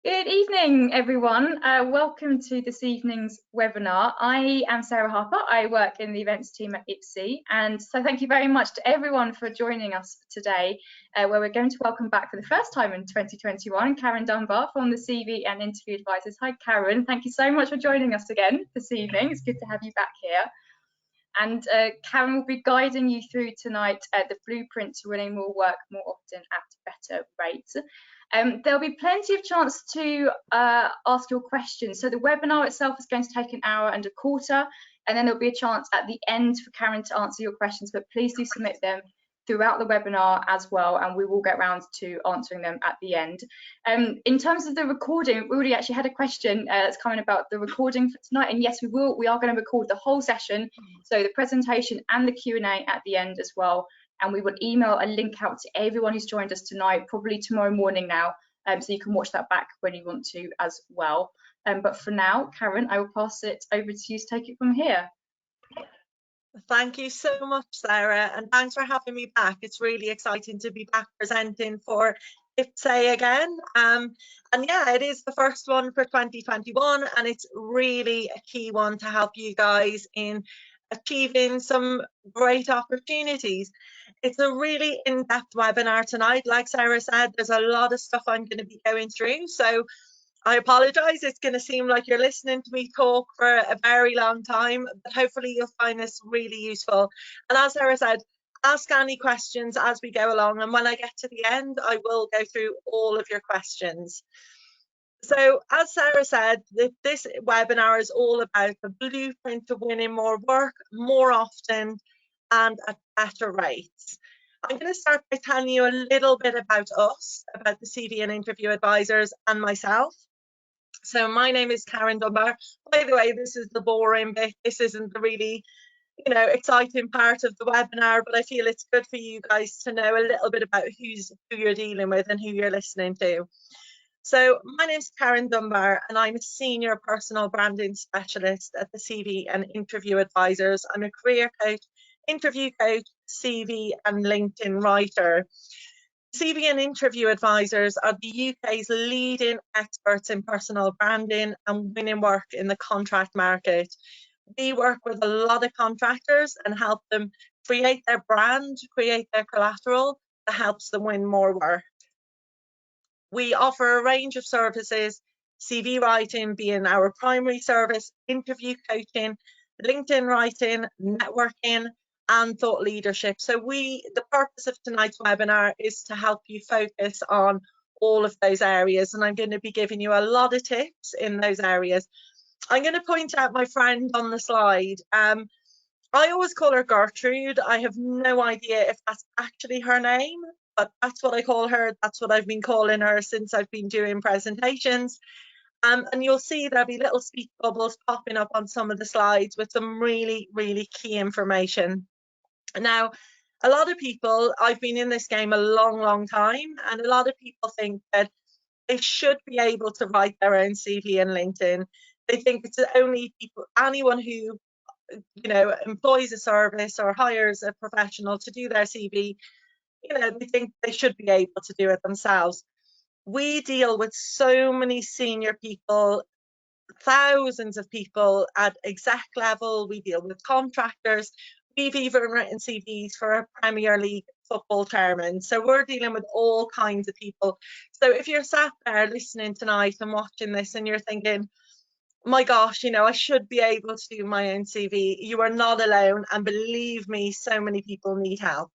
Good evening, everyone. Welcome to this evening's webinar. I am Sarah Harper. I work in the events team at IPSE, and so thank you very much to everyone for joining us today, where we're going to welcome back for the first time in 2021, Karen Dunbar from the CV and Interview Advisors. Hi, Karen. Thank you so much for joining us again this evening. It's good to have you back here. And Karen will be guiding you through tonight the blueprint to winning more work more often at better rates. There'll be plenty of chance to ask your questions. So the webinar itself is going to take an hour and a quarter, and then there'll be a chance at the end for Karen to answer your questions, but please do submit them throughout the webinar as well, and we will get round to answering them at the end. In terms of the recording, we already actually had a question that's coming about the recording for tonight, and yes, we are going to record the whole session, so the presentation and the Q&A at the end as well, and we will email a link out to everyone who's joined us tonight, probably tomorrow morning now, so you can watch that back when you want to as well. But for now, Karen, I will pass it over to you to take it from here. Thank you so much, Sarah, and thanks for having me back. It's really exciting to be back presenting for IPSE again. And yeah, it is the first one for 2021, and it's really a key one to help you guys in achieving some great opportunities. It's a really in-depth webinar tonight. Like Sarah said, there's a lot of stuff I'm going to be going through, so I apologize, it's going to seem like you're listening to me talk for a very long time, but hopefully you'll find this really useful. And as Sarah said, ask any questions as we go along, and when I get to the end, I will go through all of your questions. So as Sarah said, this webinar is all about the blueprint to winning more work, more often, and at better rates. I'm going to start by telling you a little bit about us, about the CV and Interview Advisors and myself. So my name is Karen Dunbar. By the way, this is the boring bit. This isn't the really, exciting part of the webinar, but I feel it's good for you guys to know a little bit about who you're dealing with and who you're listening to. So my name is Karen Dunbar, and I'm a senior personal branding specialist at the CV and Interview Advisors. I'm a career coach, interview coach, CV and LinkedIn writer. CV and Interview Advisors are the UK's leading experts in personal branding and winning work in the contract market. We work with a lot of contractors and help them create their brand, create their collateral that helps them win more work. We offer a range of services, CV writing being our primary service, interview coaching, LinkedIn writing, networking, and thought leadership. So the purpose of tonight's webinar is to help you focus on all of those areas, and I'm going to be giving you a lot of tips in those areas. I'm going to point out my friend on the slide. I always call her Gertrude. I have no idea if that's actually her name, but that's what I call her. That's what I've been calling her since I've been doing presentations. And you'll see there'll be little speech bubbles popping up on some of the slides with some really, really key information. Now, a lot of people, I've been in this game a long, long time, and a lot of people think that they should be able to write their own CV and LinkedIn. They think it's only anyone who, employs a service or hires a professional to do their CV, they think they should be able to do it themselves. We deal with so many senior people, thousands of people at exec level. We deal with contractors. We've even written CVs for a Premier League football tournament. So we're dealing with all kinds of people. So if you're sat there listening tonight and watching this and you're thinking, my gosh, I should be able to do my own CV, you are not alone. And believe me, so many people need help.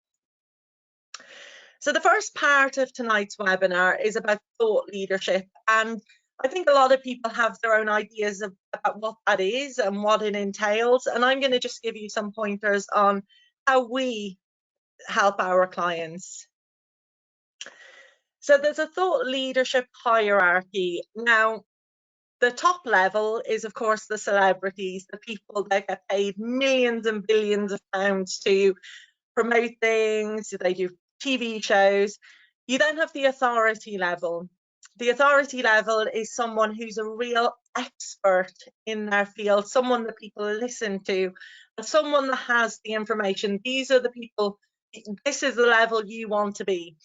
So the first part of tonight's webinar is about thought leadership. And I think a lot of people have their own ideas about what that is and what it entails. And I'm going to just give you some pointers on how we help our clients. So there's a thought leadership hierarchy. Now, the top level is, of course, the celebrities, the people that get paid millions and billions of pounds to promote things. They do TV shows. You then have the authority level. The authority level is someone who's a real expert in their field, someone that people listen to, and someone that has the information. These are the people, this is the level you want to be.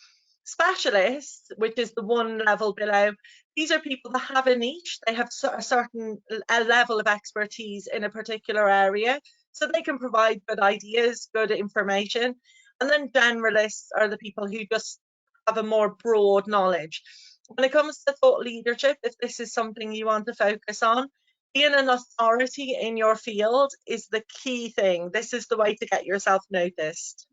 Specialists, which is the one level below, these are people that have a niche. They have a certain level of expertise in a particular area, so they can provide good ideas, good information. And then generalists are the people who just have a more broad knowledge. When it comes to thought leadership, if this is something you want to focus on, being an authority in your field is the key thing. This is the way to get yourself noticed.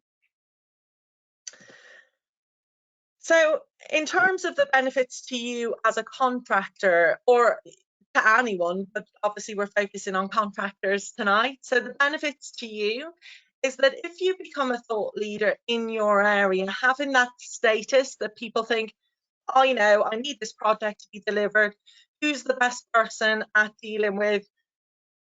So in terms of the benefits to you as a contractor, or to anyone, but obviously we're focusing on contractors tonight. So the benefits to you is that if you become a thought leader in your area, having that status that people think, oh, you know, I need this project to be delivered. Who's the best person at dealing with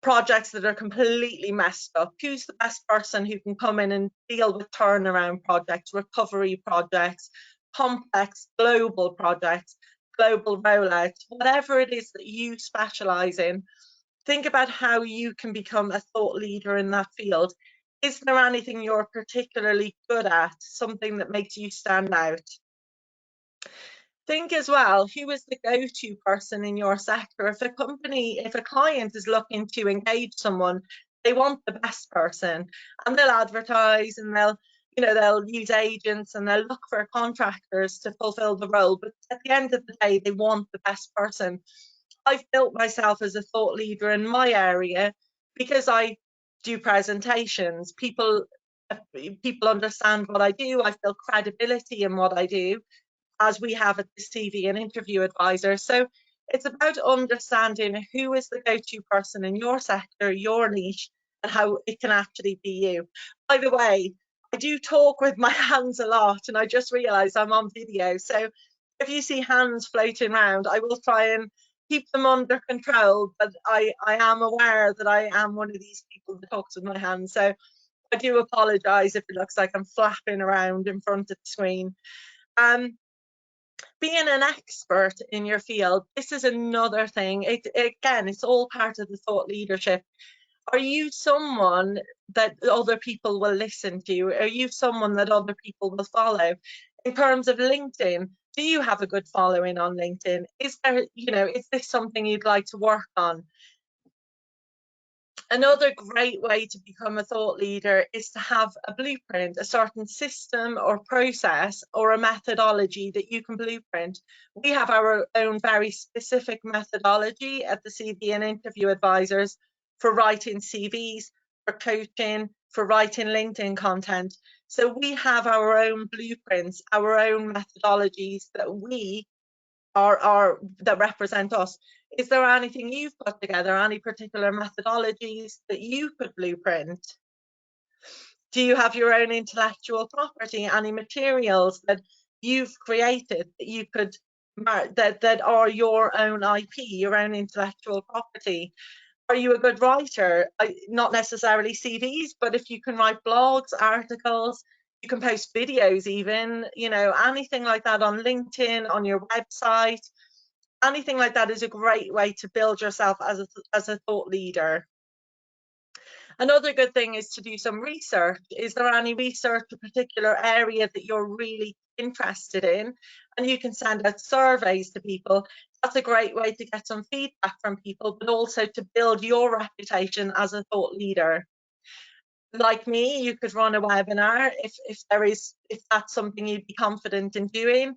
projects that are completely messed up? Who's the best person who can come in and deal with turnaround projects, recovery projects, complex global projects, global rollouts, whatever it is that you specialize in? Think about how you can become a thought leader in that field. Is there anything you're particularly good at, something that makes you stand out? Think as well, who is the go-to person in your sector? If a company, if a client is looking to engage someone, they want the best person, and they'll advertise and they'll use agents and they'll look for contractors to fulfill the role. But at the end of the day, they want the best person. I've built myself as a thought leader in my area because I do presentations. People understand what I do. I feel credibility in what I do, as we have at this TV and interview advisor. So it's about understanding who is the go-to person in your sector, your niche, and how it can actually be you. By the way, I do talk with my hands a lot, and I just realized I'm on video. So if you see hands floating around, I will try and keep them under control, but I am aware that I am one of these people that talks with my hands. So I do apologize if it looks like I'm flapping around in front of the screen. Being an expert in your field, this is another thing. Again, it's all part of the thought leadership. Are you someone that other people will listen to? Are you someone that other people will follow? In terms of LinkedIn, do you have a good following on LinkedIn? Is there, is this something you'd like to work on? Another great way to become a thought leader is to have a blueprint, a certain system or process or a methodology that you can blueprint. We have our own very specific methodology at the CV and interview advisors for writing CVs, for coaching, for writing LinkedIn content. So we have our own blueprints, our own methodologies that that represent us. Is there anything you've put together, any particular methodologies that you could blueprint? Do you have your own intellectual property, any materials that you've created that you could that are your own IP, your own intellectual property? Are you a good writer? Not necessarily CVs, but if you can write blogs, articles, you can post videos even, anything like that on LinkedIn, on your website. Anything like that is a great way to build yourself as a thought leader. Another good thing is to do some research. Is there any research, a particular area that you're really interested in? And you can send out surveys to people. That's a great way to get some feedback from people, but also to build your reputation as a thought leader. Like me, you could run a webinar if that's something you'd be confident in doing.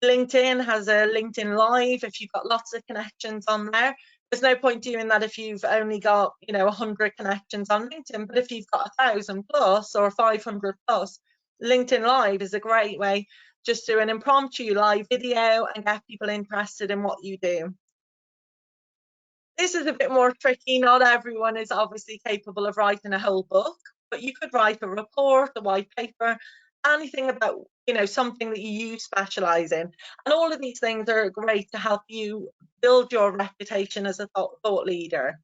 LinkedIn has a LinkedIn Live. If you've got lots of connections on there, there's no point doing that if you've only got 100 connections on LinkedIn. But if you've got 1,000 plus or 500 plus, LinkedIn Live is a great way. Just do an impromptu live video and get people interested in what you do. This is a bit more tricky. Not everyone is obviously capable of writing a whole book, but you could write a report, a white paper, anything about something that you specialize in. And all of these things are great to help you build your reputation as a thought leader.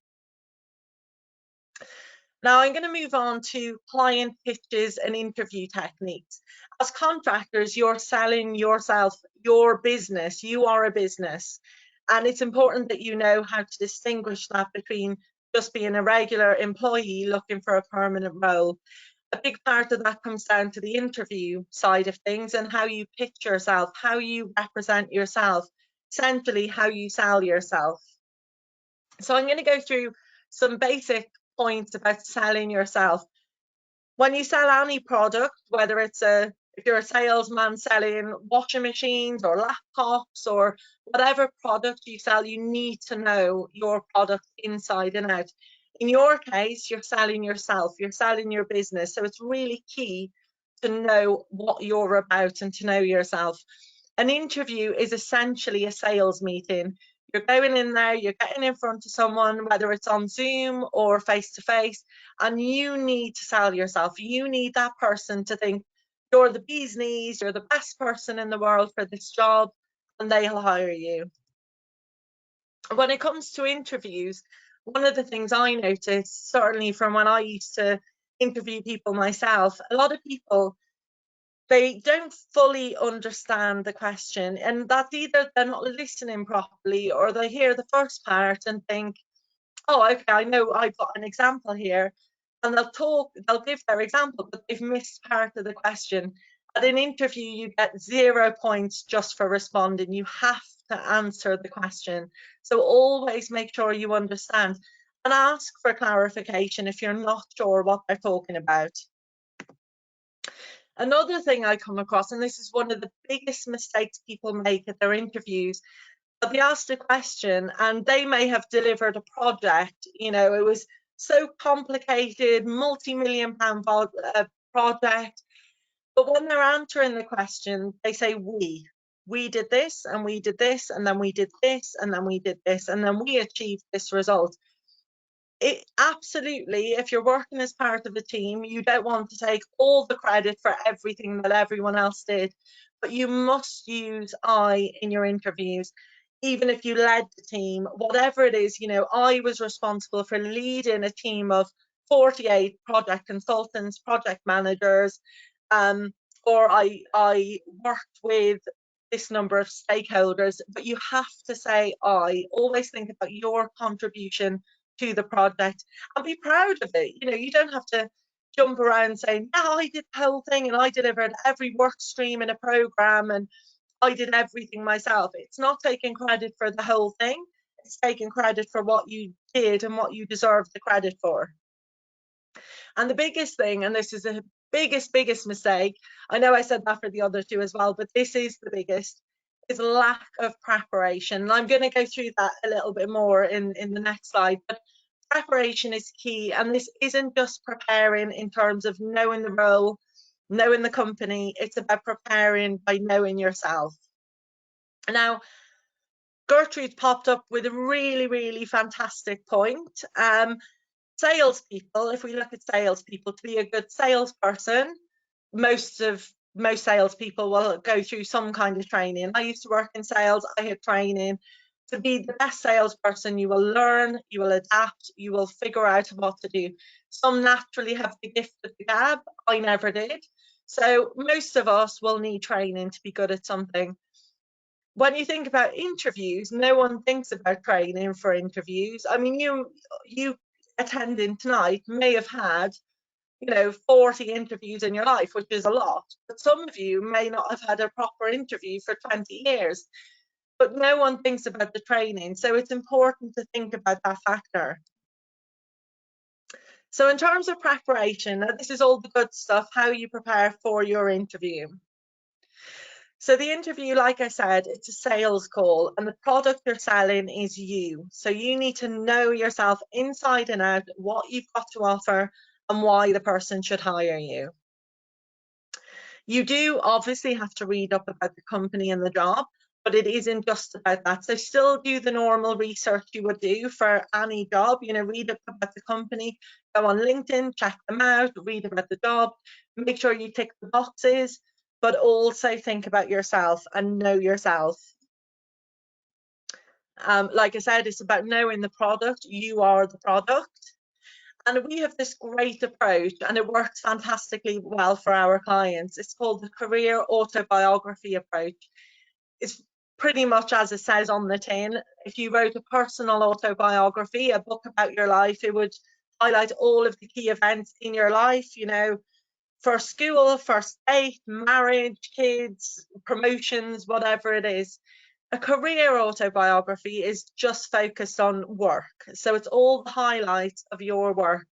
Now I'm going to move on to client pitches and interview techniques. As contractors, you're selling yourself, your business. You are a business, and it's important that you know how to distinguish that between just being a regular employee looking for a permanent role. A big part of that comes down to the interview side of things and how you pitch yourself, how you represent yourself, essentially how you sell yourself. So I'm going to go through some basic points about selling yourself. When you sell any product, whether it's if you're a salesman selling washing machines or laptops or whatever product you sell, you need to know your product inside and out. In your case, you're selling yourself, you're selling your business. So it's really key to know what you're about and to know yourself. An interview is essentially a sales meeting. You're going in there, you're getting in front of someone, whether it's on Zoom or face to face, and you need to sell yourself. You need that person to think you're the bee's knees, you're the best person in the world for this job, and they'll hire you. When it comes to interviews, one of the things I noticed, certainly from when I used to interview people myself, a lot of people, they don't fully understand the question, and that's either they're not listening properly or they hear the first part and think, oh, okay, I know I've got an example here, and they'll give their example, but they've missed part of the question. At an interview, you get 0 points just for responding. You have to answer the question. So always make sure you understand and ask for clarification if you're not sure what they're talking about. Another thing I come across, and this is one of the biggest mistakes people make at their interviews, but they asked a question and they may have delivered a project, you know, it was so complicated, multi-million-pound project, but when they're answering the question, they say we did this and we did this and then we did this and then we did this and then we achieved this result. It absolutely, if you're working as part of a team, you don't want to take all the credit for everything that everyone else did, but you must use I in your interviews. Even if you led the team, whatever it is, you know, I was responsible for leading a team of 48 project consultants, project managers, or I worked with this number of stakeholders, but you have to say I. Always think about your contribution to the project and be proud of it. You know, you don't have to jump around saying, yeah, I did the whole thing and I delivered every work stream in a program and I did everything myself. It's not taking credit for the whole thing. It's taking credit for what you did and what you deserve the credit for. And the biggest thing, and this is the biggest mistake, I know I said that for the other two as well, but this is the biggest, is lack of preparation. And I'm going to go through that a little bit more in the next slide. But preparation is key, and this isn't just preparing in terms of knowing the role, knowing the company. It's about preparing by knowing yourself. Now, Gertrude popped up with a really fantastic point. Salespeople, if we look at salespeople, to be a good salesperson, most salespeople will go through some kind of training. I used to work in sales, I had training. To be the best salesperson, you will learn, you will adapt, you will figure out what to do. Some naturally have the gift of the gab, I never did. So most of us will need training to be good at something. When you think about interviews, no one thinks about training for interviews. I mean, you attending tonight may have had, you know, 40 interviews in your life, which is a lot, but some of you may not have had a proper interview for 20 years, but no one thinks about the training. So it's important to think about that factor. So in terms of preparation, this is all the good stuff, how you prepare for your interview. So the interview, like I said, it's a sales call and the product you're selling is you. So you need to know yourself inside and out, what you've got to offer and why the person should hire you. You do obviously have to read up about the company and the job, but it isn't just about that. So still do the normal research you would do for any job, you know, read up about the company, go on LinkedIn, check them out, read about the job, make sure you tick the boxes, but also think about yourself and know yourself. Like I said, it's about knowing the product. You are the product. And we have this great approach and it works fantastically well for our clients. It's called the career autobiography approach. It's pretty much as it says on the tin. If you wrote a personal autobiography, a book about your life, it would highlight all of the key events in your life, you know, for school, first date, marriage, kids, promotions, whatever it is. A career autobiography is just focused on work. So it's all the highlights of your work,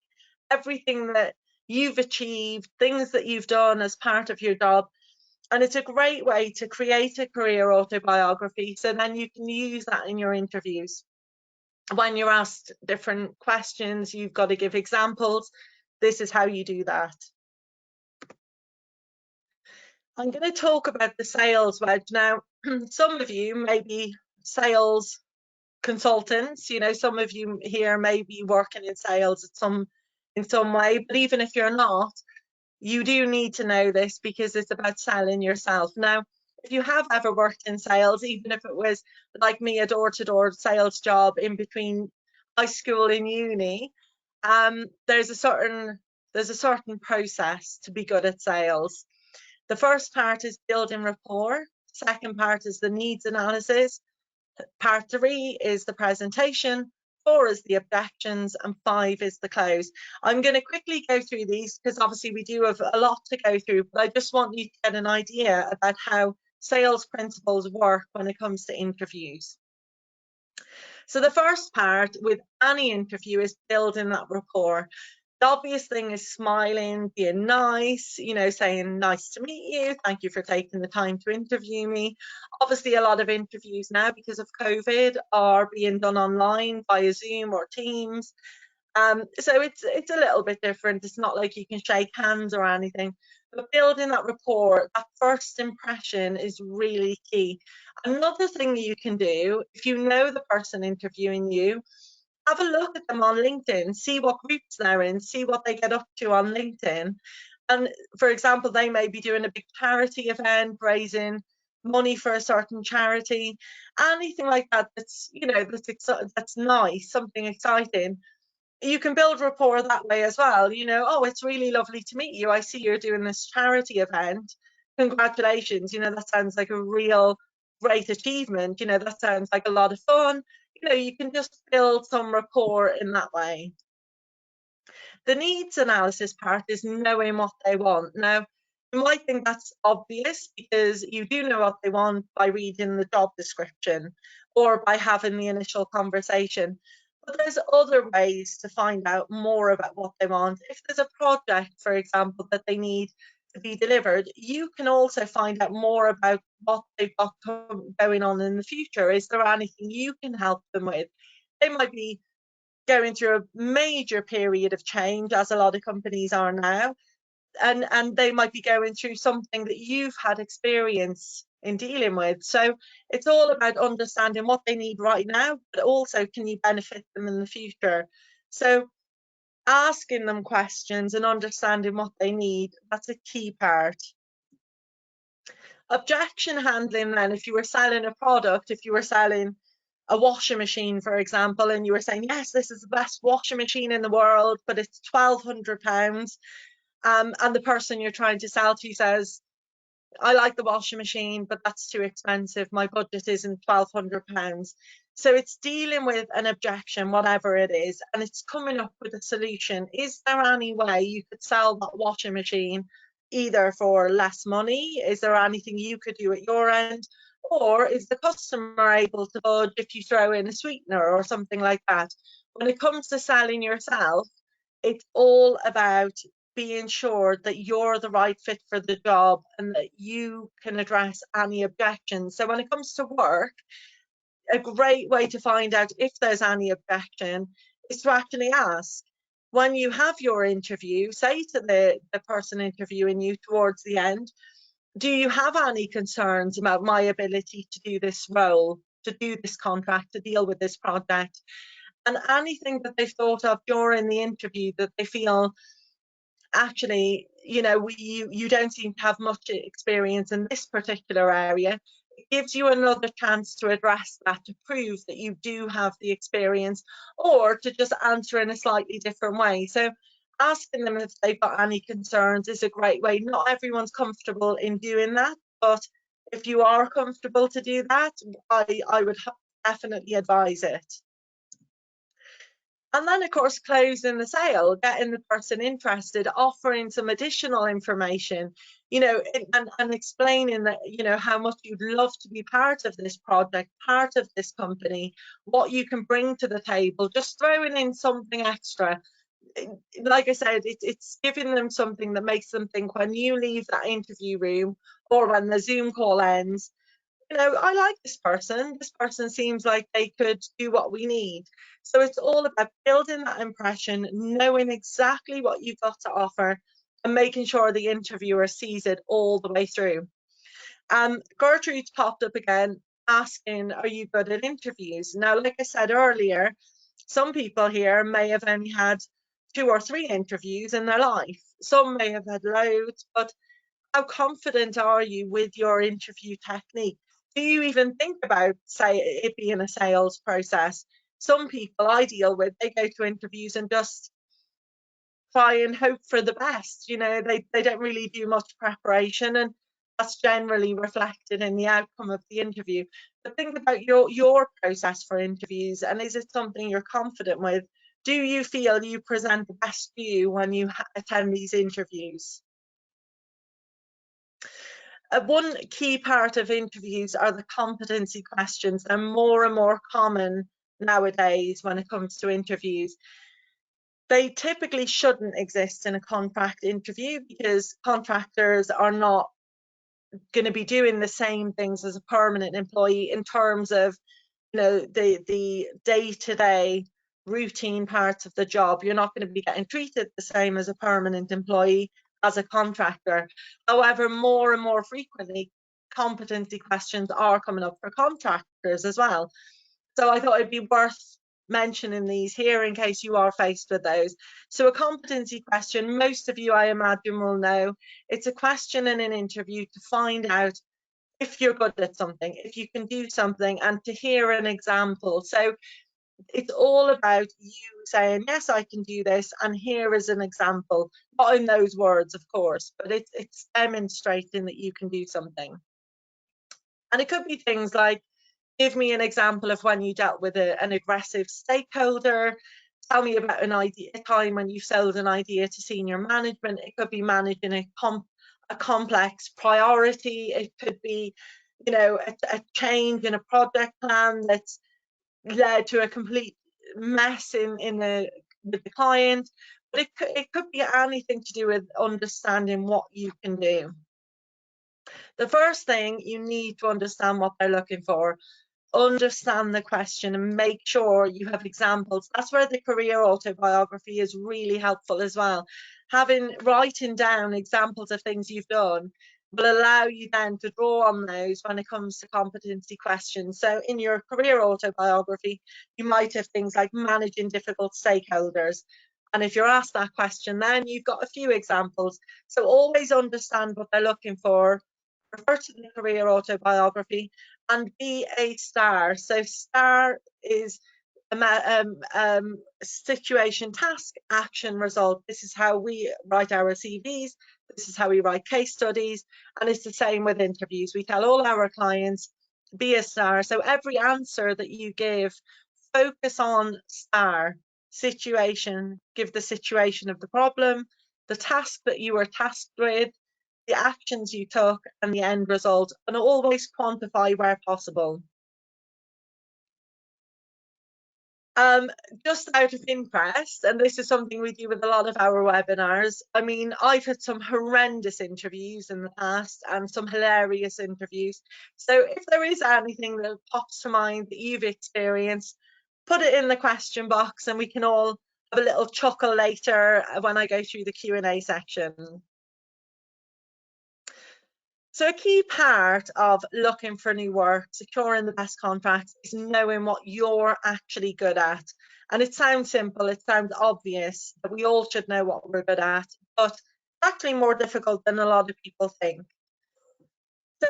everything that you've achieved, things that you've done as part of your job. And it's a great way to create a career autobiography. So then you can use that in your interviews. When you're asked different questions, you've got to give examples. This is how you do that. I'm going to talk about the sales wedge now. Some of you may be sales consultants, you know, some of you here may be working in sales in some way, but even if you're not, you do need to know this because it's about selling yourself. Now, if you have ever worked in sales, even if it was like me, a door-to-door sales job in between high school and uni, there's a certain process to be good at sales. The first part is building rapport. Second part is the needs analysis. Part 3 is the presentation. 4 is the objections, and 5 is the close. I'm going to quickly go through these because obviously we do have a lot to go through, but I just want you to get an idea about how sales principles work when it comes to interviews. So the first part with any interview is building that rapport. The obvious thing is smiling, being nice, you know, saying nice to meet you, thank you for taking the time to interview me. Obviously, a lot of interviews now because of COVID are being done online via Zoom or Teams. So it's a little bit different. It's not like you can shake hands or anything, but building that rapport, that first impression is really key. Another thing you can do, if you know the person interviewing you, have a look at them on LinkedIn, see what groups they're in, see what they get up to on LinkedIn. And for example, they may be doing a big charity event, raising money for a certain charity, anything like that. That's, you know, that's nice, something exciting. You can build rapport that way as well. You know, oh, it's really lovely to meet you. I see you're doing this charity event. Congratulations. You know, that sounds like a real great achievement. You know, that sounds like a lot of fun. You know, you can just build some rapport in that way. The needs analysis part is knowing what they want. Now, you might think that's obvious because you do know what they want by reading the job description or by having the initial conversation. But there's other ways to find out more about what they want. If there's a project, for example, that they need to be delivered, you can also find out more about what they've got going on in the future. Is there anything you can help them with? They might be going through a major period of change, as a lot of companies are now, and they might be going through something that you've had experience in dealing with. So it's all about understanding what they need right now, but also can you benefit them in the future. So asking them questions and understanding what they need, that's a key part. Objection handling then, if you were selling a product, if you were selling a washing machine, for example, and you were saying, yes, this is the best washing machine in the world, but it's £1,200. And the person you're trying to sell to says, I like the washing machine, but that's too expensive. My budget isn't £1,200. So it's dealing with an objection, whatever it is, and it's coming up with a solution. Is there any way you could sell that washing machine either for less money? Is there anything you could do at your end? Or is the customer able to budge if you throw in a sweetener or something like that? When it comes to selling yourself, it's all about being sure that you're the right fit for the job and that you can address any objections. So when it comes to work, a great way to find out if there's any objection is to actually ask. When you have your interview, say to the person interviewing you towards the end, do you have any concerns about my ability to do this role, to do this contract, to deal with this project? And anything that they've thought of during the interview that they feel, actually, you know, you don't seem to have much experience in this particular area, it gives you another chance to address that, to prove that you do have the experience, or to just answer in a slightly different way. So asking them if they've got any concerns is a great way. Not everyone's comfortable in doing that, but if you are comfortable to do that, I would definitely advise it. And then, of course, closing the sale, getting the person interested, offering some additional information, and explaining that, how much you'd love to be part of this project, part of this company, what you can bring to the table, just throwing in something extra. Like I said, it's giving them something that makes them think when you leave that interview room or when the Zoom call ends, I like this person. This person seems like they could do what we need. So it's all about building that impression, knowing exactly what you've got to offer, and making sure the interviewer sees it all the way through. Gertrude's popped up again asking, are you good at interviews? Now, like I said earlier, some people here may have only had 2 or 3 interviews in their life. Some may have had loads, but how confident are you with your interview technique? Do you even think about, say, it being a sales process? Some people I deal with, they go to interviews and just try and hope for the best. They don't really do much preparation, and that's generally reflected in the outcome of the interview. But think about your process for interviews, and is it something you're confident with? Do you feel you present the best you when you attend these interviews? One key part of interviews are the competency questions. They're more and more common nowadays when it comes to interviews. They typically shouldn't exist in a contract interview because contractors are not going to be doing the same things as a permanent employee in terms of the day-to-day routine parts of the job. You're not going to be getting treated the same as a permanent employee as a contractor. However, more and more frequently, competency questions are coming up for contractors as well. So I thought it'd be worth mentioning these here in case you are faced with those. So a competency question, most of you I imagine will know, it's a question in an interview to find out if you're good at something, if you can do something, and to hear an example. So it's all about you saying, yes, I can do this, and here is an example. Not in those words, of course, but it's demonstrating that you can do something. And it could be things like, give me an example of when you dealt with an aggressive stakeholder. Tell me about a time when you sold an idea to senior management. It could be managing a complex priority. It could be, a change in a project plan that's led to a complete mess with the client. But it could be anything to do with understanding what you can do. The first thing, you need to understand what they're looking for. Understand the question and make sure you have examples. That's where the career autobiography is really helpful as well. Writing down examples of things you've done will allow you then to draw on those when it comes to competency questions. So in your career autobiography, you might have things like managing difficult stakeholders. And if you're asked that question, then you've got a few examples. So always understand what they're looking for, refer to the career autobiography, and be a STAR. So STAR is situation, task, action, result. This is how we write our CVs. This is how we write case studies. And it's the same with interviews. We tell all our clients, be a STAR. So every answer that you give, focus on STAR, situation, give the situation of the problem, the task that you were tasked with, the actions you took, and the end result, and always quantify where possible. Just out of interest, and this is something we do with a lot of our webinars, I mean, I've had some horrendous interviews in the past and some hilarious interviews. So if there is anything that pops to mind that you've experienced, put it in the question box and we can all have a little chuckle later when I go through the Q&A section. So a key part of looking for new work, securing the best contracts, is knowing what you're actually good at. And it sounds simple, it sounds obvious that we all should know what we're good at, but it's actually more difficult than a lot of people think. So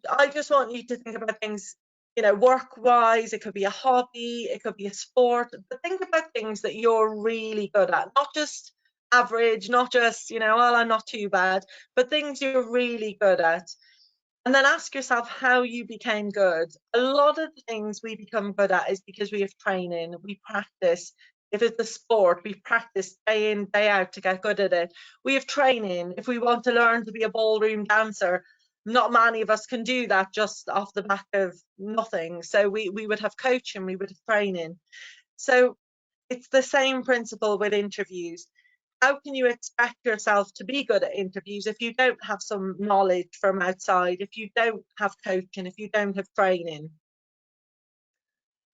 I just want you to think about things, work-wise. It could be a hobby, it could be a sport, but think about things that you're really good at, not just average, not just, well, I'm not too bad, but things you're really good at. And then ask yourself how you became good. A lot of the things we become good at is because we have training, we practice, If it's a sport, we practice day in, day out to get good at it. We have training. If we want to learn to be a ballroom dancer, not many of us can do that just off the back of nothing. So we would have coaching, we would have training. So it's the same principle with interviews. How can you expect yourself to be good at interviews if you don't have some knowledge from outside, if you don't have coaching, if you don't have training?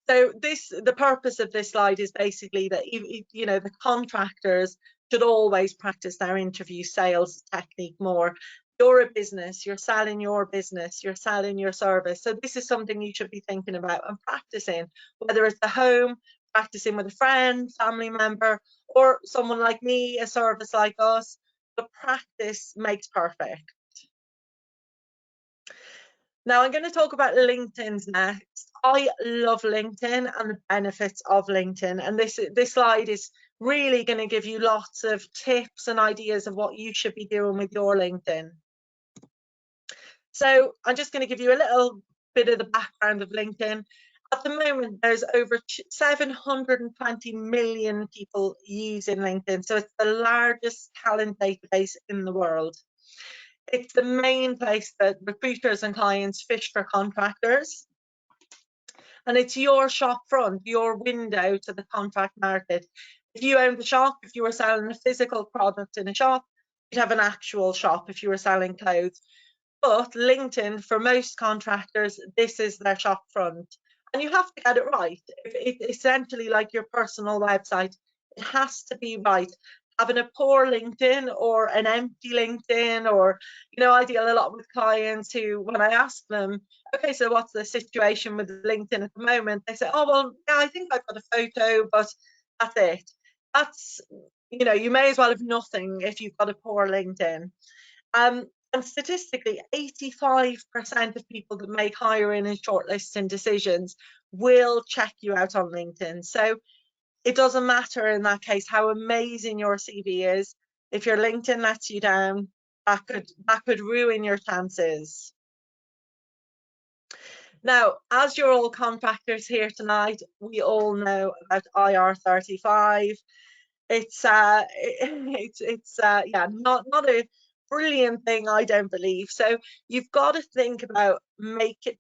So the purpose of this slide is basically that the contractors should always practice their interview sales technique more. You're a business, you're selling your business, you're selling your service. So this is something you should be thinking about and practicing, whether it's at home, practicing with a friend, family member, or someone like me, a service like us. But practice makes perfect. Now I'm going to talk about LinkedIn's next. I love LinkedIn and the benefits of LinkedIn. And this slide is really going to give you lots of tips and ideas of what you should be doing with your LinkedIn. So I'm just going to give you a little bit of the background of LinkedIn. At the moment, there's over 720 million people using LinkedIn. So it's the largest talent database in the world. It's the main place that recruiters and clients fish for contractors. And it's your shop front, your window to the contract market. If you owned a shop, if you were selling a physical product in a shop, you'd have an actual shop if you were selling clothes. But LinkedIn, for most contractors, this is their shop front. And you have to get it right. It's essentially like your personal website. It has to be right. Having a poor LinkedIn or an empty LinkedIn, or, I deal a lot with clients who, when I ask them, okay, so what's the situation with LinkedIn at the moment? They say, oh, well, yeah, I think I've got a photo, but that's it. That's, you may as well have nothing if you've got a poor LinkedIn. And statistically, 85% of people that make hiring and shortlisting decisions will check you out on LinkedIn. So it doesn't matter in that case how amazing your CV is. If your LinkedIn lets you down, that could ruin your chances. Now, as you're all contractors here tonight, we all know about IR35. It's not a brilliant thing, I don't believe. So you've got to think about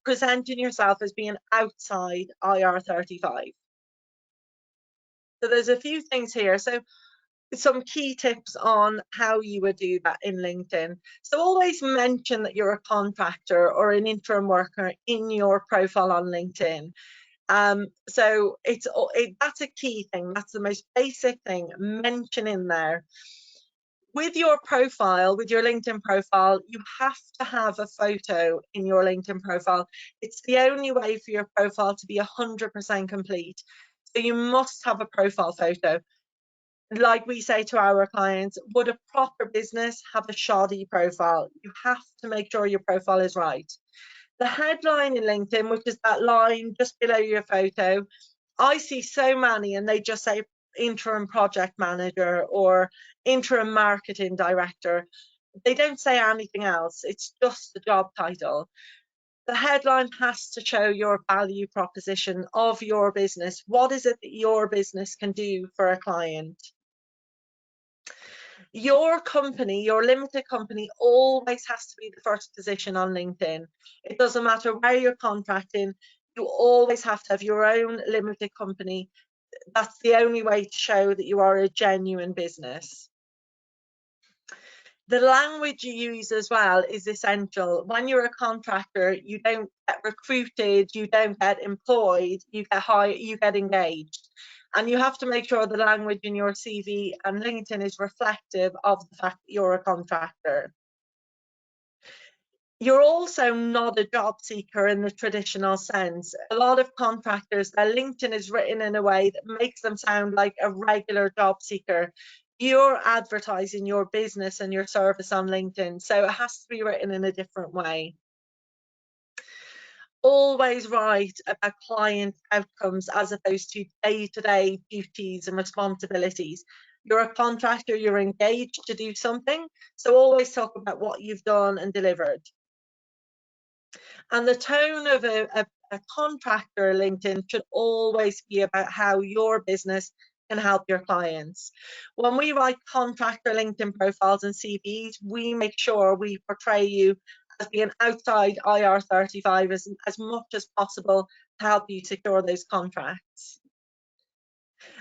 presenting yourself as being outside IR35. So there's a few things here. So some key tips on how you would do that in LinkedIn. So always mention that you're a contractor or an interim worker in your profile on LinkedIn. So that's a key thing. That's the most basic thing, mentioning there. With your profile, with your LinkedIn profile, you have to have a photo in your LinkedIn profile. It's the only way for your profile to be 100% complete. So you must have a profile photo. Like we say to our clients, would a proper business have a shoddy profile? You have to make sure your profile is right. The headline in LinkedIn, which is that line just below your photo, I see so many and they just say interim project manager or interim marketing director. They don't say anything else. It's just the job title. The headline has to show your value proposition of your business. What is it that your business can do for a client? Your company, your limited company, always has to be the first position on LinkedIn. It doesn't matter where you're contracting, you always have to have your own limited company. That's the only way to show that you are a genuine business. The language you use as well is essential. When you're a contractor, you don't get recruited, you don't get employed, you get hired, you get engaged. And you have to make sure the language in your CV and LinkedIn is reflective of the fact that you're a contractor. You're also not a job seeker in the traditional sense. A lot of contractors, their LinkedIn is written in a way that makes them sound like a regular job seeker. You're advertising your business and your service on LinkedIn, so it has to be written in a different way. Always write about client outcomes as opposed to day-to-day duties and responsibilities. You're a contractor, you're engaged to do something, so always talk about what you've done and delivered. And the tone of a contractor LinkedIn should always be about how your business can help your clients. When we write contractor LinkedIn profiles and CVs, we make sure we portray you as being outside IR35 as much as possible to help you secure those contracts.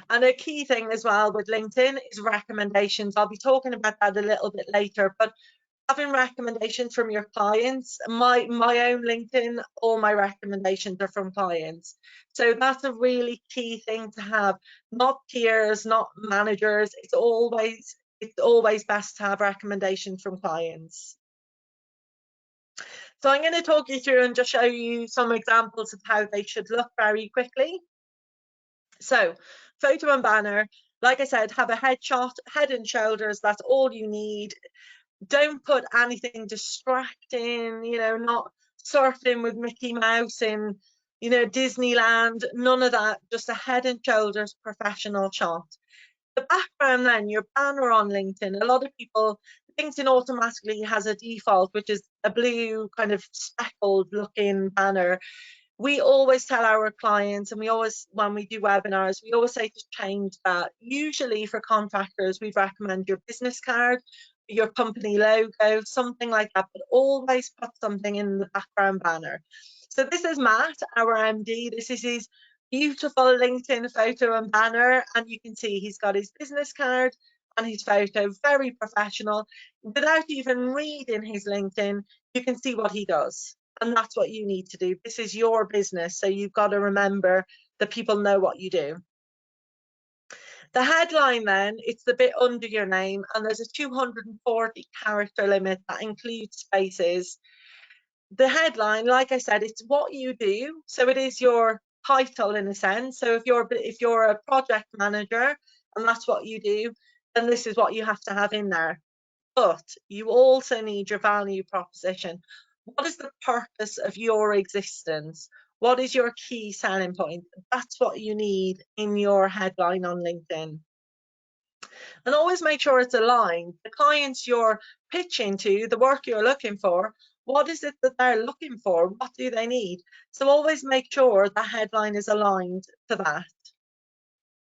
And a key thing as well with LinkedIn is recommendations. I'll be talking about that a little bit later, but having recommendations from your clients, my own LinkedIn, all my recommendations are from clients. So that's a really key thing to have, not peers, not managers. It's always best to have recommendations from clients. So I'm going to talk you through and just show you some examples of how they should look very quickly. So photo and banner, like I said, have a headshot, head and shoulders, that's all you need. Don't put anything distracting, you know, not surfing with Mickey Mouse in, you know, Disneyland, none of that, just a head and shoulders professional shot. The background then, your banner on LinkedIn, a lot of people, LinkedIn automatically has a default, which is a blue kind of speckled looking banner. We always tell our clients, and we always, when we do webinars, we always say to change that. Usually for contractors, we recommend your business card, your company logo, something like that, but always put something in the background banner. So this is Matt, our MD. This is his beautiful LinkedIn photo and banner, and you can see he's got his business card and his photo, very professional. Without even reading his LinkedIn, you can see what he does. And that's what you need to do. This is your business, so you've got to remember that people know what you do. The headline then, it's the bit under your name, and there's a 240 character limit that includes spaces. The headline, like I said, it's what you do, so it is your title in a sense. So if you're a project manager and that's what you do, then this is what you have to have in there. But you also need your value proposition. What is the purpose of your existence? What is your key selling point? That's what you need in your headline on LinkedIn. And always make sure it's aligned. The clients you're pitching to, the work you're looking for, what is it that they're looking for? What do they need? So always make sure the headline is aligned to that.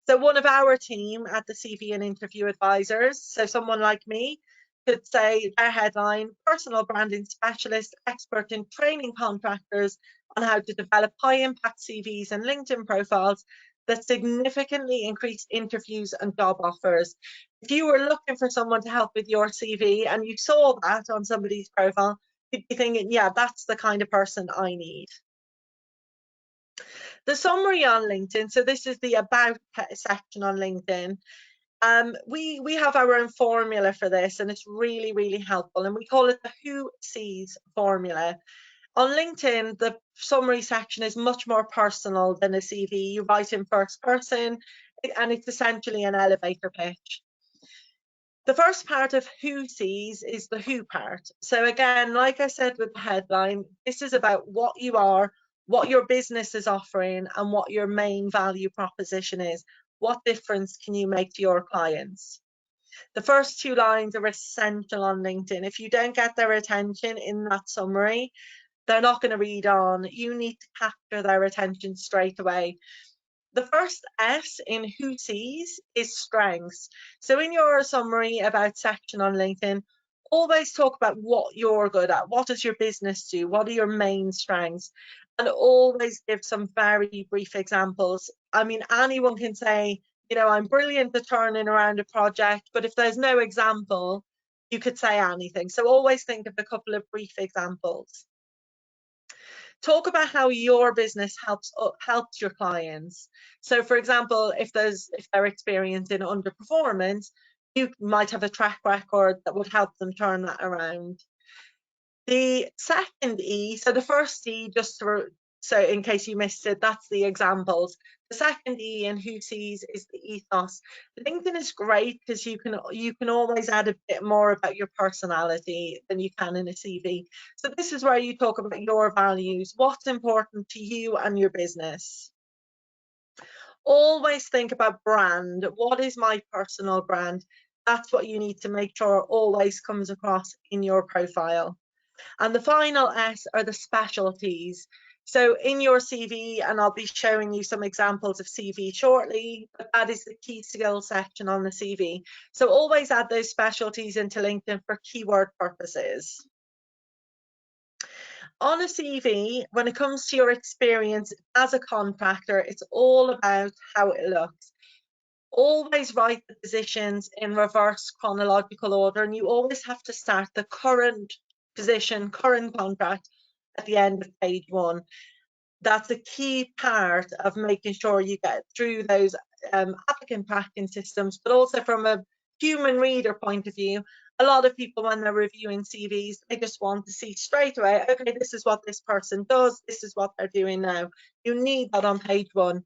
So one of our team at the CV and interview advisors, so someone like me, could say their headline, personal branding specialist, expert in training contractors on how to develop high impact CVs and LinkedIn profiles that significantly increase interviews and job offers. If you were looking for someone to help with your CV and you saw that on somebody's profile, you'd be thinking, yeah, that's the kind of person I need. The summary on LinkedIn, so this is the about section on LinkedIn. We have our own formula for this, and it's really, really helpful, and we call it the Who Sees formula. On LinkedIn, the summary section is much more personal than a CV. You write in first person, and it's essentially an elevator pitch. The first part of Who Sees is the who part. So again, like I said with the headline, this is about what you are, what your business is offering, and what your main value proposition is. What difference can you make to your clients? The first two lines are essential on LinkedIn. If you don't get their attention in that summary, they're not going to read on. You need to capture their attention straight away. The first S in Who Sees is strengths. So in your summary about section on LinkedIn, always talk about what you're good at. What does your business do? What are your main strengths? And always give some very brief examples. I mean, anyone can say, you know, I'm brilliant at turning around a project, but if there's no example, you could say anything. So always think of a couple of brief examples. Talk about how your business helps your clients. So for example, if they're experiencing underperformance, you might have a track record that would help them turn that around. The second E, so the first E, so in case you missed it, that's the examples. The second E in Who Sees is the ethos. LinkedIn is great because you can always add a bit more about your personality than you can in a CV. So this is where you talk about your values, what's important to you and your business. Always think about brand. What is my personal brand? That's what you need to make sure always comes across in your profile. And the final S are the specialties. So in your CV, and I'll be showing you some examples of CV shortly, but that is the key skills section on the CV. So always add those specialties into LinkedIn for keyword purposes. On a CV, when it comes to your experience as a contractor, it's all about how it looks. Always write the positions in reverse chronological order, and you always have to start the current position, current contract at the end of page 1. That's a key part of making sure you get through those applicant tracking systems, but also from a human reader point of view. A lot of people, when they're reviewing CVs, they just want to see straight away, okay, this is what this person does, this is what they're doing now. You need that on page 1.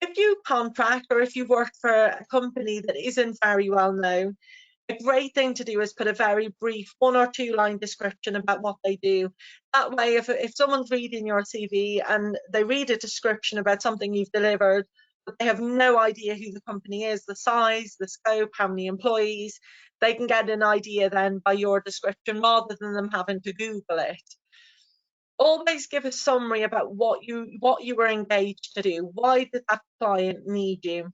If you contract or if you work for a company that isn't very well known, a great thing to do is put a very brief 1 or 2 line description about what they do. That way, if someone's reading your CV and they read a description about something you've delivered, but they have no idea who the company is, the size, the scope, how many employees, they can get an idea then by your description rather than them having to Google it. Always give a summary about what you were engaged to do. Why did that client need you?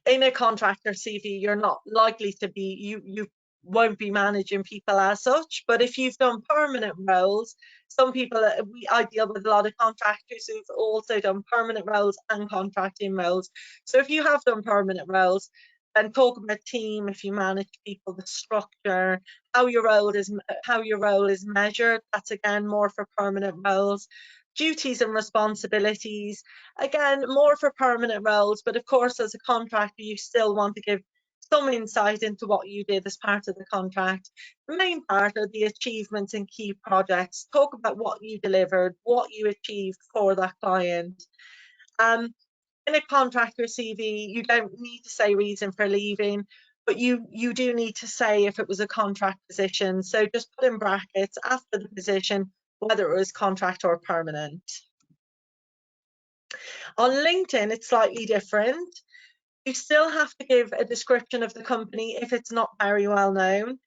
In a contractor CV, you're not likely to be, you won't be managing people as such, but if you've done permanent roles, some people, I deal with a lot of contractors who've also done permanent roles and contracting roles. So if you have done permanent roles, then talk about team, if you manage people, the structure, how your role is measured. That's again more for permanent roles. Duties and responsibilities, again, more for permanent roles, but of course, as a contractor, you still want to give some insight into what you did as part of the contract. The main part are the achievements and key projects. Talk about what you delivered, what you achieved for that client. In a contractor CV, you don't need to say reason for leaving, but you do need to say if it was a contract position. So just put in brackets after the position, whether it was contract or permanent. On LinkedIn, it's slightly different. You still have to give a description of the company if it's not very well known.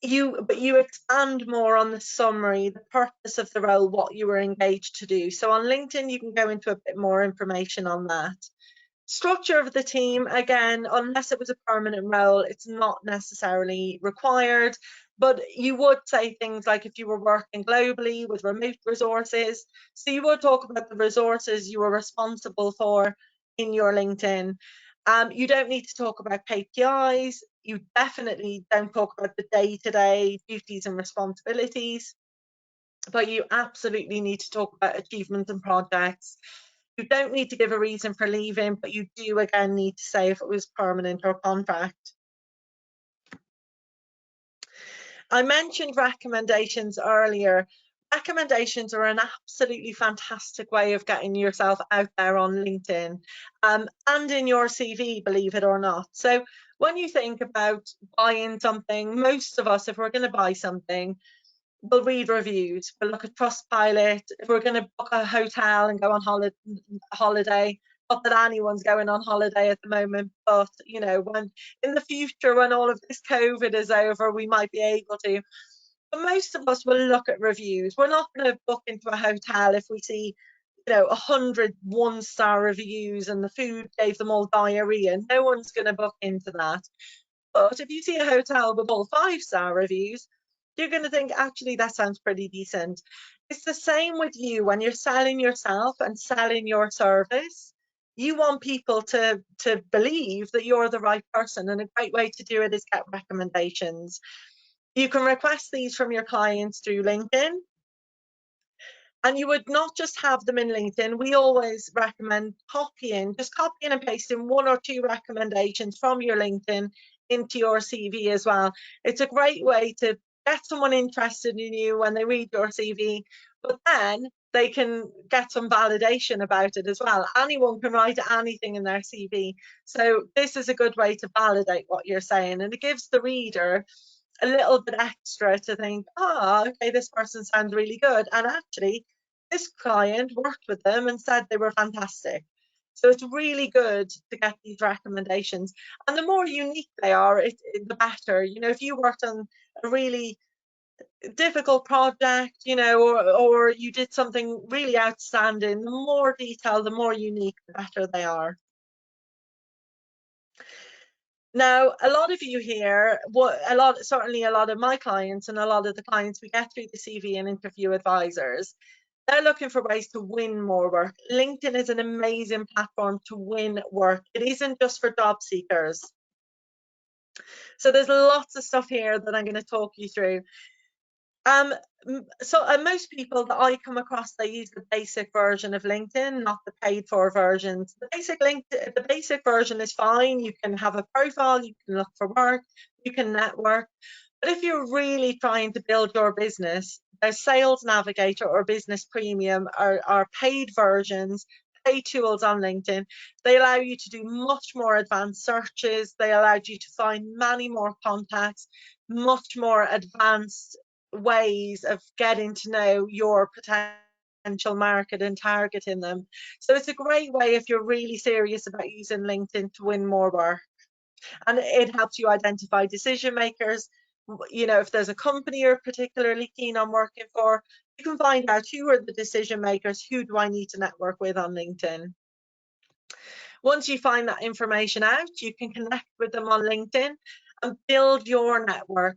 But you expand more on the summary, the purpose of the role, what you were engaged to do. So on LinkedIn, you can go into a bit more information on that. Structure of the team, again, unless it was a permanent role, it's not necessarily required, but you would say things like if you were working globally with remote resources. So you would talk about the resources you were responsible for in your LinkedIn. You don't need to talk about KPIs. You definitely don't talk about the day-to-day duties and responsibilities, but you absolutely need to talk about achievements and projects. You don't need to give a reason for leaving, but you do again need to say if it was permanent or contract. I mentioned recommendations earlier. Recommendations are an absolutely fantastic way of getting yourself out there on LinkedIn and in your CV, believe it or not. So when you think about buying something, most of us, if we're going to buy something, we'll read reviews, we'll look at Trustpilot. If we're going to book a hotel and go on holiday, not that anyone's going on holiday at the moment, but you know, when in the future, when all of this COVID is over, we might be able to. But most of us will look at reviews. We're not going to book into a hotel if we see, you know, 100 one-star reviews and the food gave them all diarrhea. No one's going to book into that. But if you see a hotel with all 5-star reviews, you're going to think, actually, that sounds pretty decent. It's the same with you when you're selling yourself and selling your service. You want people to believe that you're the right person, and a great way to do it is get recommendations. You can request these from your clients through LinkedIn. And you would not just have them in LinkedIn. We always recommend copying and pasting 1 or 2 recommendations from your LinkedIn into your CV as well. It's a great way to get someone interested in you when they read your CV, but then they can get some validation about it as well. Anyone can write anything in their CV. So this is a good way to validate what you're saying, and it gives the reader a little bit extra to think, okay, this person sounds really good. And actually, this client worked with them and said they were fantastic. So it's really good to get these recommendations. And the more unique they are, the better. You know, if you worked on a really difficult project, you know, or you did something really outstanding, the more detailed, the more unique, the better they are. Now, a lot of you here, certainly a lot of my clients and a lot of the clients we get through the CV and interview advisors, they're looking for ways to win more work. LinkedIn is an amazing platform to win work. It isn't just for job seekers. So there's lots of stuff here that I'm going to talk you through. Most people that I come across, they use the basic version of LinkedIn, not the paid for versions. The basic version is fine. You can have a profile, you can look for work, you can network. But if you're really trying to build your business, there's Sales Navigator or Business Premium are paid versions, paid tools on LinkedIn. They allow you to do much more advanced searches. They allow you to find many more contacts, much more advanced ways of getting to know your potential market and targeting them. So it's a great way if you're really serious about using LinkedIn to win more work. And it helps you identify decision makers. You know, if there's a company you're particularly keen on working for, you can find out who are the decision makers, who do I need to network with on LinkedIn. Once you find that information out, you can connect with them on LinkedIn and build your network.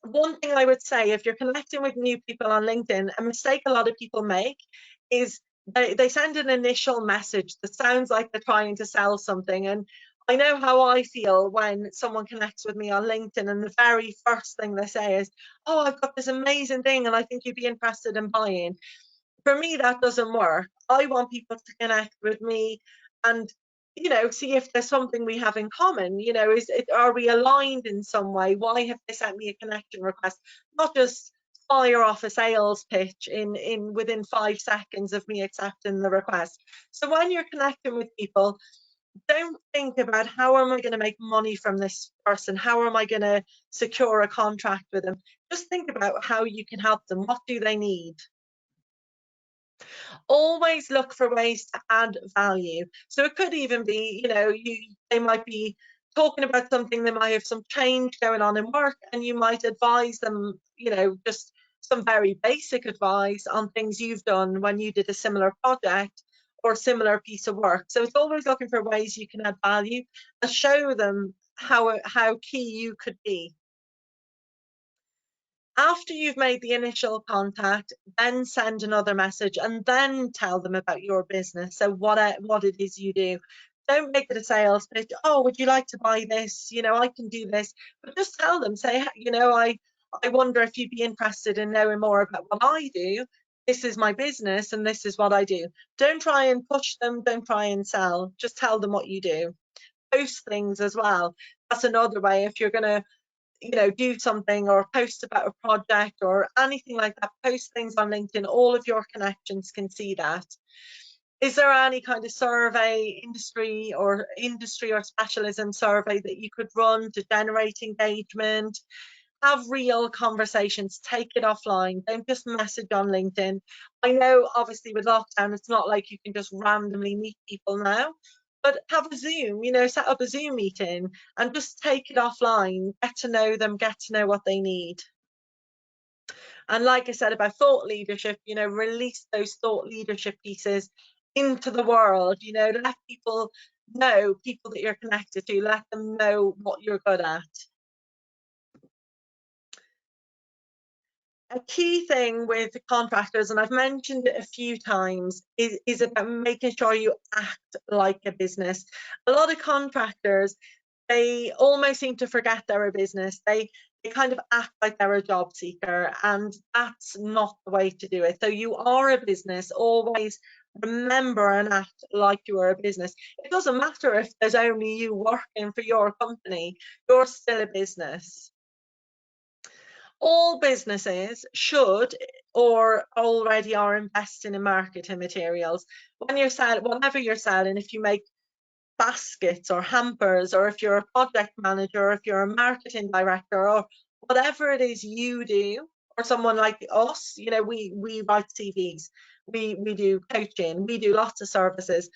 One thing I would say, if you're connecting with new people on LinkedIn, a mistake a lot of people make is they send an initial message that sounds like they're trying to sell something. And I know how I feel when someone connects with me on LinkedIn and the very first thing they say is, oh, I've got this amazing thing and I think you'd be interested in buying. For me, that doesn't work. I want people to connect with me and, you know, see if there's something we have in common. You know, are we aligned in some way? Why have they sent me a connection request? Not just fire off a sales pitch in within 5 seconds of me accepting the request. So when you're connecting with people, don't think about how am I going to make money from this person? How am I going to secure a contract with them? Just think about how you can help them. What do they need? Always look for ways to add value. So it could even be, you know, they might be talking about something, they might have some change going on in work, and you might advise them, you know, just some very basic advice on things you've done when you did a similar project or similar piece of work. So it's always looking for ways you can add value and show them how key you could be. After you've made the initial contact, then send another message and then tell them about your business. So what it is you do. Don't make it a sales pitch. Oh, would you like to buy this? You know, I can do this. But just tell them, say, you know, I wonder if you'd be interested in knowing more about what I do. This is my business and this is what I do. Don't try and push them. Don't try and sell. Just tell them what you do. Post things as well. That's another way. If you're going to, you know, do something or post about a project or anything like that, post things on LinkedIn, all of your connections can see that. Is there any kind of survey, industry or specialism survey that you could run to generate engagement? Have real conversations, take it offline, don't just message on LinkedIn. I know obviously with lockdown, it's not like you can just randomly meet people now, but have a Zoom, you know, set up a Zoom meeting and just take it offline, get to know them, get to know what they need. And like I said about thought leadership, you know, release those thought leadership pieces into the world, you know, let people know, people that you're connected to, let them know what you're good at. A key thing with contractors, and I've mentioned it a few times, is about making sure you act like a business. A lot of contractors, they almost seem to forget they're a business. They kind of act like they're a job seeker, and that's not the way to do it. So you are a business. Always remember and act like you are a business. It doesn't matter if there's only you working for your company, you're still a business. All businesses should or already are investing in marketing materials. Whenever you're selling, if you make baskets or hampers, or if you're a project manager, or if you're a marketing director, or whatever it is you do, or someone like us, you know, we write CVs, we do coaching, we do lots of services.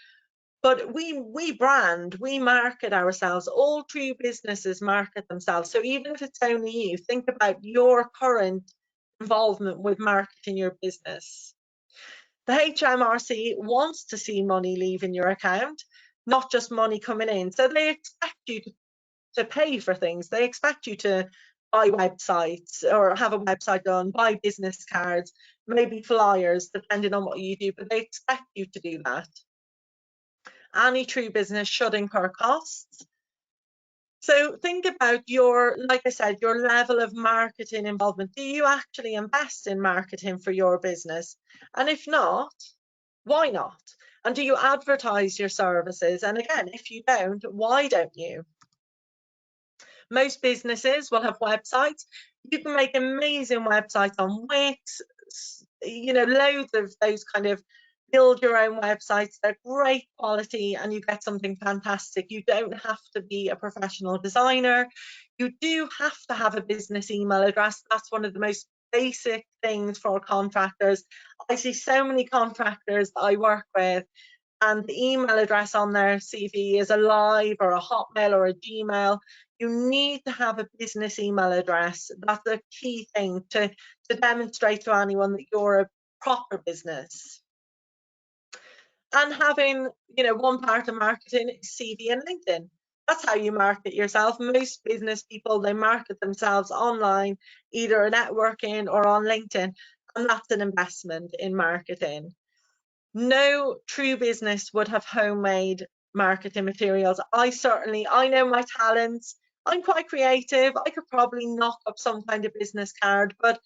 But we brand, we market ourselves. All true businesses market themselves. So even if it's only you, think about your current involvement with marketing your business. The HMRC wants to see money leaving your account, not just money coming in. So they expect you to pay for things. They expect you to buy websites or have a website done, buy business cards, maybe flyers, depending on what you do, but they expect you to do that. Any true business should incur costs. So think about your, like I said, your level of marketing involvement. Do you actually invest in marketing for your business? And if not, why not? And do you advertise your services? And again, if you don't, why don't you? Most businesses will have websites. You can make amazing websites on Wix, loads of those kind of build your own websites. They're great quality and you get something fantastic. You don't have to be a professional designer. You do have to have a business email address. That's one of the most basic things for contractors. I see so many contractors that I work with, and the email address on their CV is a Live or a Hotmail or a Gmail. You need to have a business email address. That's a key thing to demonstrate to anyone that you're a proper business. And having, one part of marketing is CV and LinkedIn. That's how you market yourself. Most business people, they market themselves online, either networking or on LinkedIn, and that's an investment in marketing. No true business would have homemade marketing materials. I know my talents. I'm quite creative. I could probably knock up some kind of business card, but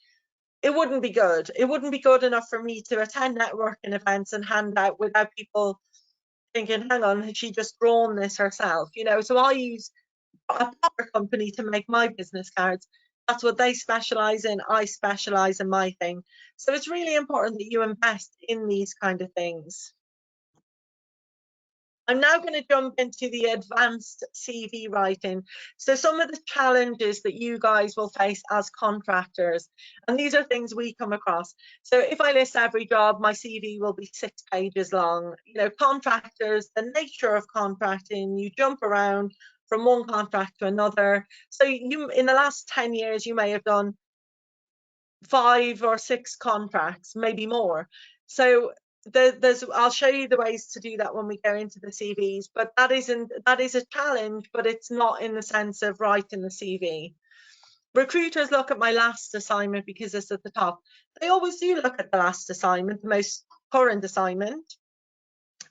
it wouldn't be good. It wouldn't be good enough for me to attend networking events and hand out without people thinking, hang on, has she just drawn this herself? So I use a proper company to make my business cards. That's what they specialize in. I specialize in my thing. So it's really important that you invest in these kind of things. I'm now going to jump into the advanced CV writing. So some of the challenges that you guys will face as contractors, and these are things we come across. So if I list every job, my CV will be 6 pages long. Contractors, the nature of contracting, you jump around from one contract to another. So in the last 10 years, you may have done 5 or 6 contracts, maybe more. So I'll show you the ways to do that when we go into the CVs, but that is a challenge, but it's not in the sense of writing the CV. Recruiters look at my last assignment because it's at the top. They always do look at the last assignment, the most current assignment,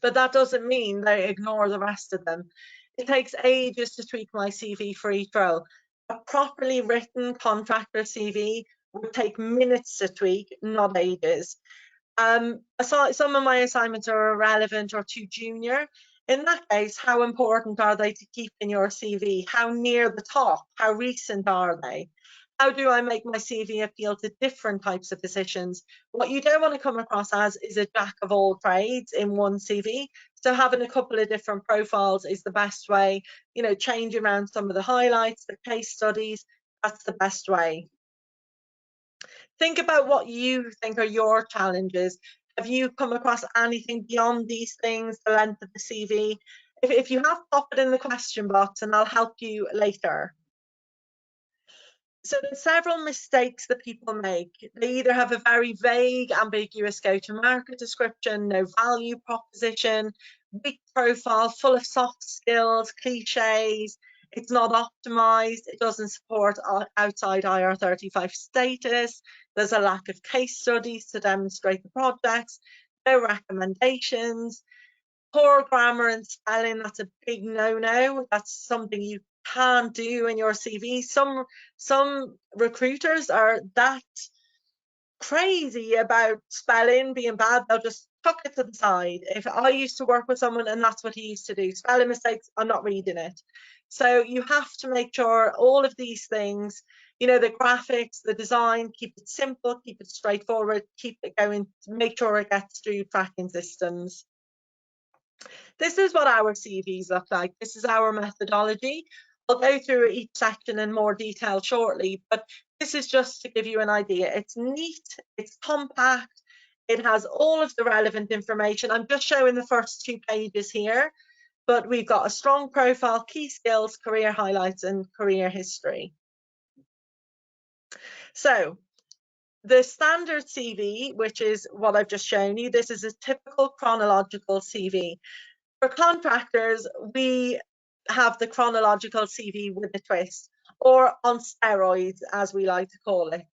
but that doesn't mean they ignore the rest of them. It takes ages to tweak my CV for each role. A properly written contractor CV would take minutes to tweak, not ages. Some of my assignments are irrelevant or too junior. In that case, how important are they to keep in your CV? How near the top? How recent are they? How do I make my CV appeal to different types of positions? What you don't want to come across as is a jack of all trades in one CV. So having a couple of different profiles is the best way. Change around some of the highlights, the case studies, that's the best way. Think about what you think are your challenges. Have you come across anything beyond these things, the length of the CV? If you have, pop it in the question box and I'll help you later. So there's several mistakes that people make. They either have a very vague, ambiguous go-to-market description, no value proposition, weak profile, full of soft skills, cliches. It's not optimized. It doesn't support outside IR35 status. There's a lack of case studies to demonstrate the projects, no recommendations, poor grammar and spelling. That's a big no-no. That's something you can't do in your CV. Some recruiters are that crazy about spelling being bad, they'll just tuck it to the side. If I used to work with someone and that's what he used to do, spelling mistakes, I'm not reading it. So you have to make sure all of these things, the graphics, the design, keep it simple, keep it straightforward, keep it going, make sure it gets through tracking systems. This is what our CVs look like. This is our methodology. I'll go through each section in more detail shortly, but this is just to give you an idea. It's neat, it's compact, It has all of the relevant information. I'm just showing the first 2 pages here, but we've got a strong profile, key skills, career highlights, and career history. So the standard CV, which is what I've just shown you, this is a typical chronological CV. For contractors, we have the chronological CV with a twist, or on steroids, as we like to call it.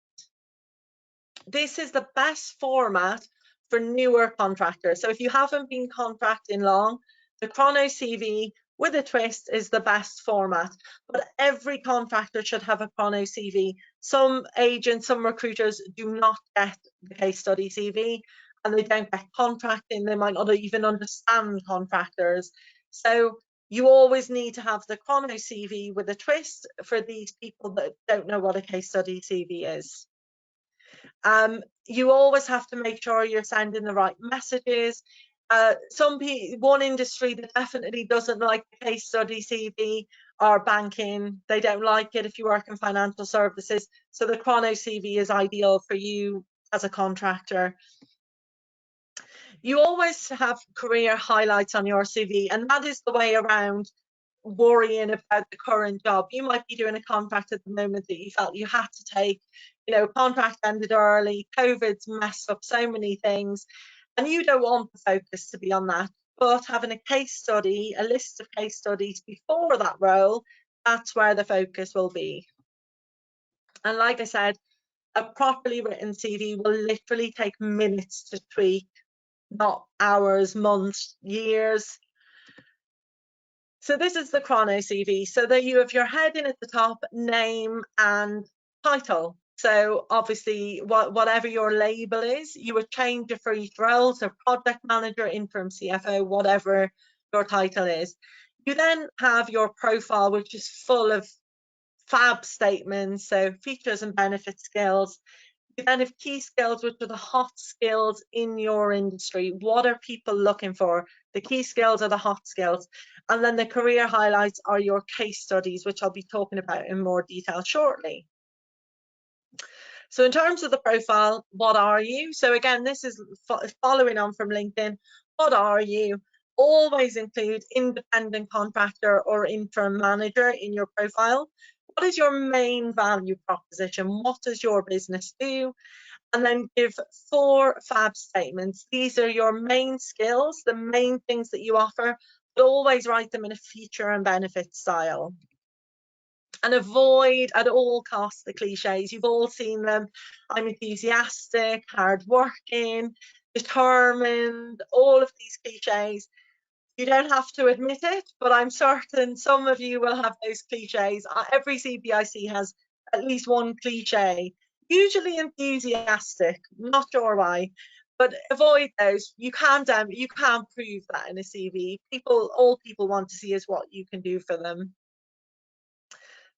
This is the best format for newer contractors. So if you haven't been contracting long, the chrono CV with a twist is the best format. But every contractor should have a chrono CV. Some agents, some recruiters do not get the case study CV, and they don't get contracting. They might not even understand contractors. So you always need to have the chrono CV with a twist for these people that don't know what a case study CV is. You always have to make sure you're sending the right messages. One industry that definitely doesn't like the case study CV are banking. They don't like it if you work in financial services. So the chrono CV is ideal for you as a contractor. You always have career highlights on your CV, and that is the way around worrying about the current job. You might be doing a contract at the moment that you felt you had to take, contract ended early, COVID's messed up so many things, and you don't want the focus to be on that. But having a case study, a list of case studies before that role, that's where the focus will be. And like I said, a properly written CV will literally take minutes to tweak, not hours, months, years. So this is the chrono CV. So there you have your heading at the top, name and title. So obviously, whatever your label is, you would change it for each role. So project manager, interim CFO, whatever your title is. You then have your profile, which is full of fab statements, so features and benefit skills. You then have key skills, which are the hot skills in your industry. What are people looking for? The key skills are the hot skills. And then the career highlights are your case studies, which I'll be talking about in more detail shortly. So in terms of the profile, what are you? So again, this is following on from LinkedIn. What are you? Always include independent contractor or interim manager in your profile. What is your main value proposition? What does your business do? And then give 4 fab statements. These are your main skills, the main things that you offer, but always write them in a feature and benefit style. And avoid at all costs the cliches. You've all seen them. I'm enthusiastic, hardworking, determined, all of these cliches. You don't have to admit it, but I'm certain some of you will have those cliches. Every CV I see has at least one cliche, usually enthusiastic, not sure why, but avoid those. You can't prove that in a CV. All people want to see is what you can do for them.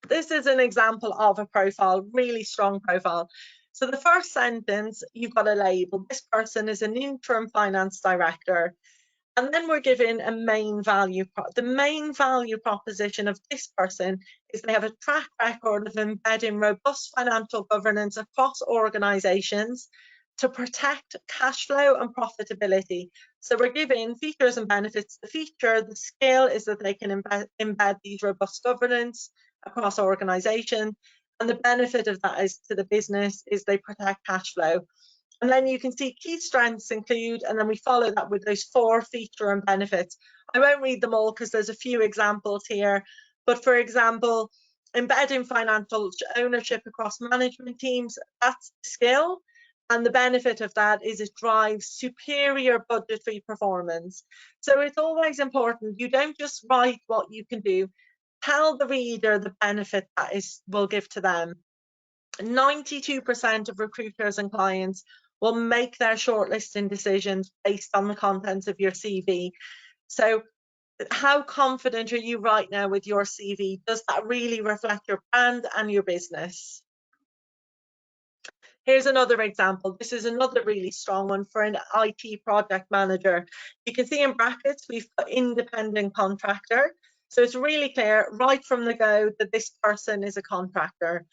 This is an example of a profile, really strong profile. So the first sentence, you've got a label. This person is an interim finance director. And then we're given a main value. The main value proposition of this person is they have a track record of embedding robust financial governance across organisations to protect cash flow and profitability. So we're given features and benefits. The skill is that they can embed these robust governance across organisations. And the benefit of that is to the business is they protect cash flow. And then you can see key strengths include, and then we follow that with those 4 feature and benefits. I won't read them all because there's a few examples here. But for example, embedding financial ownership across management teams, that's the skill. And the benefit of that is it drives superior budgetary performance. So it's always important. You don't just write what you can do. Tell the reader the benefit that will give to them. 92% of recruiters and clients will make their shortlisting decisions based on the contents of your CV. So how confident are you right now with your CV? Does that really reflect your brand and your business? Here's another example. This is another really strong one for an IT project manager. You can see in brackets, we've got independent contractor. So it's really clear right from the go that this person is a contractor.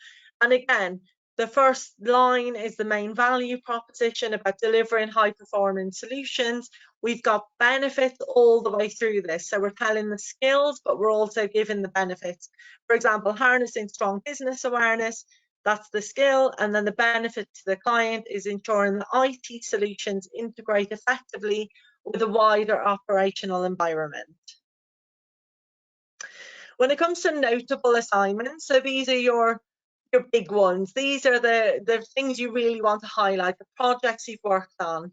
And again, The first line is the main value proposition about delivering high performance solutions. We've got benefits all the way through this. So we're telling the skills, but we're also giving the benefits. For example, harnessing strong business awareness, that's the skill. And then the benefit to the client is ensuring that IT solutions integrate effectively with a wider operational environment. When it comes to notable assignments, so these are your big ones. These are the things you really want to highlight, the projects you've worked on.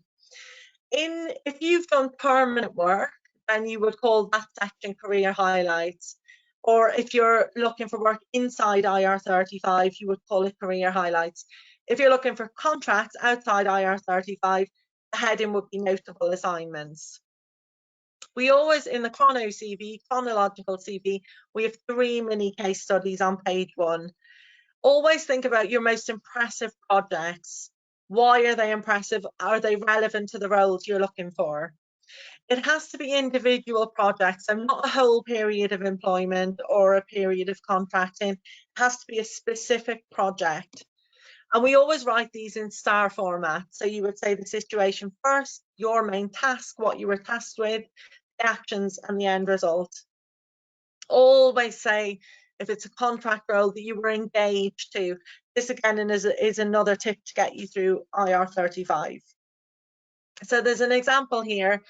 If you've done permanent work, then you would call that section career highlights. Or if you're looking for work inside IR35, you would call it career highlights. If you're looking for contracts outside IR35, the heading would be notable assignments. We always, in the chronological CV, we have 3 mini case studies on page 1. Always think about your most impressive projects. Why are they impressive? Are they relevant to the roles you're looking for? It has to be individual projects and not a whole period of employment or a period of contracting. It has to be a specific project. And we always write these in star format. So you would say the situation first, your main task, what you were tasked with, the actions and the end result. Always say, if it's a contract role, that you were engaged to. This again is another tip to get you through IR35. So there's an example here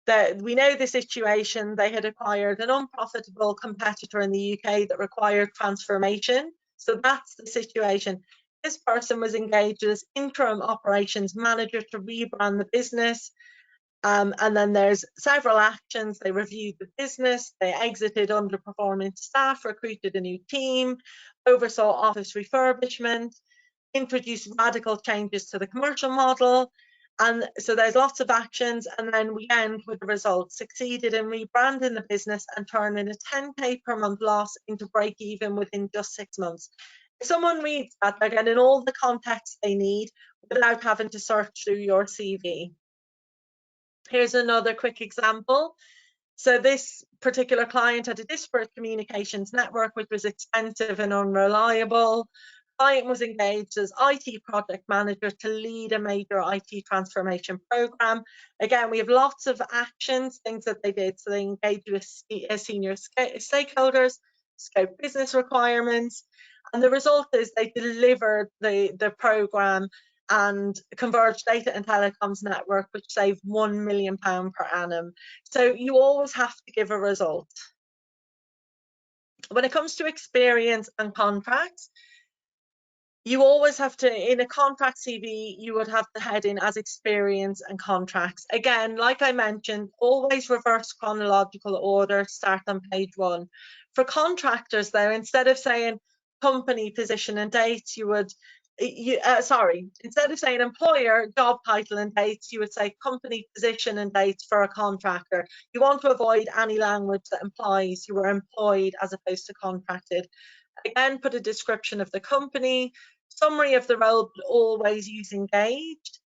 that we know the situation. They had acquired an unprofitable competitor in the UK that required transformation. So that's the situation. This person was engaged as interim operations manager to rebrand the business. And then there's several actions. They reviewed the business, they exited underperforming staff, recruited a new team, oversaw office refurbishment, introduced radical changes to the commercial model. And so there's lots of actions. And then we end with the results: succeeded in rebranding the business and turning a 10k per month loss into break even within just 6 months. If someone reads that, they're getting all the context they need without having to search through your CV. Here's another quick example. So this particular client had a disparate communications network, which was expensive and unreliable. Client was engaged as IT project manager to lead a major IT transformation program. Again, we have lots of actions, things that they did. So they engaged with senior stakeholders, scoped business requirements, and the result is they delivered the program and converged data and telecoms network, which saved £1 million per annum. So you always have to give a result. When it comes to experience and contracts, you always have to, in a contract CV, you would have the heading as experience and contracts. Again, like I mentioned, always reverse chronological order, start on page 1. For contractors though, instead of saying company, position and dates, you would, instead of saying employer, job title and dates, you would say company, position and dates for a contractor. You want to avoid any language that implies you were employed as opposed to contracted. Again, put a description of the company, summary of the role, but always use engaged.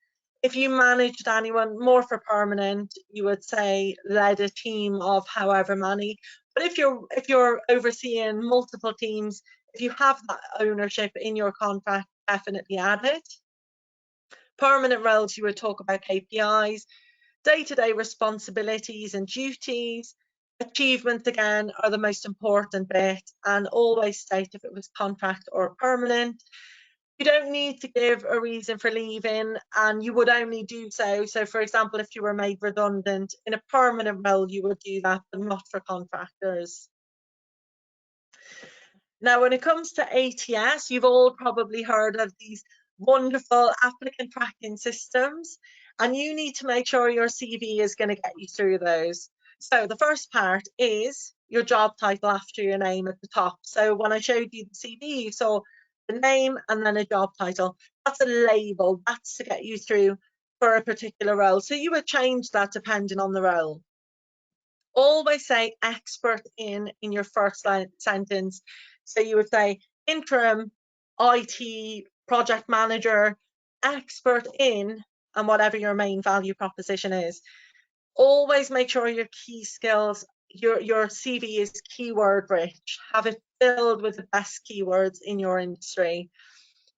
If you managed anyone, more for permanent, you would say led a team of however many. But if you're overseeing multiple teams, if you have that ownership in your contract, definitely add it. Permanent roles, you would talk about KPIs, day-to-day responsibilities and duties. Achievements, again, are the most important bit, and always state if it was contract or permanent. You don't need to give a reason for leaving, and you would only do so. So, for example, if you were made redundant in a permanent role, you would do that, but not for contractors. Now, when it comes to ATS, you've all probably heard of these wonderful applicant tracking systems, and you need to make sure your CV is going to get you through those. So the first part is your job title after your name at the top. So when I showed you the CV, you saw the name and then a job title. That's a label. That's to get you through for a particular role. So you would change that depending on the role. Always say expert in your first sentence. So you would say interim IT project manager, expert in, and whatever your main value proposition is. Always make sure your key skills, your CV is keyword rich. Have it filled with the best keywords in your industry.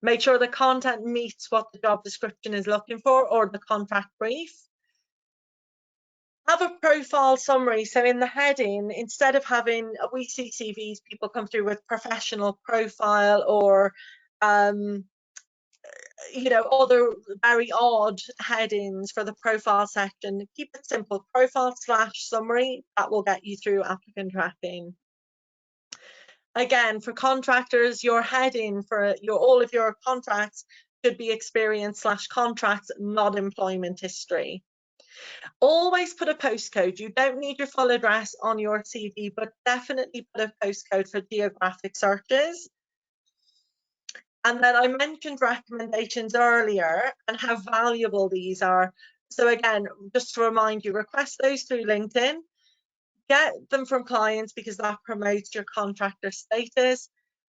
Make sure the content meets what the job description is looking for or the contract brief. Have a profile summary. So in the heading, instead of having, we see CVs, people come through with professional profile or, you know, other very odd headings for the profile section. Keep it simple, profile/summary. That will get you through applicant tracking. Again, for contractors, your heading for all of your contracts should be experience/contracts, not employment history. Always put a postcode. You don't need your full address on your CV, but definitely put a postcode for geographic searches. And then I mentioned recommendations earlier and how valuable these are. So again, just to remind you, request those through LinkedIn, get them from clients because that promotes your contractor status,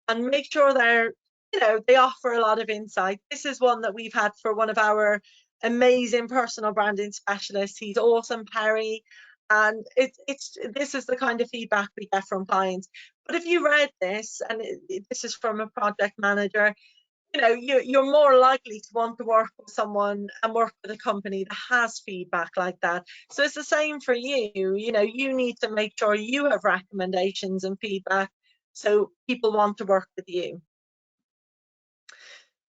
and make sure they're, you know, they offer a lot of insight. This is one that we've had for one of our amazing personal branding specialists. He's awesome, Perry. And this is the kind of feedback we get from clients. But if you read this, and this is from a project manager, you know, you're more likely to want to work with someone and work with a company that has feedback like that. So it's the same for you. You know, you need to make sure you have recommendations and feedback so people want to work with you.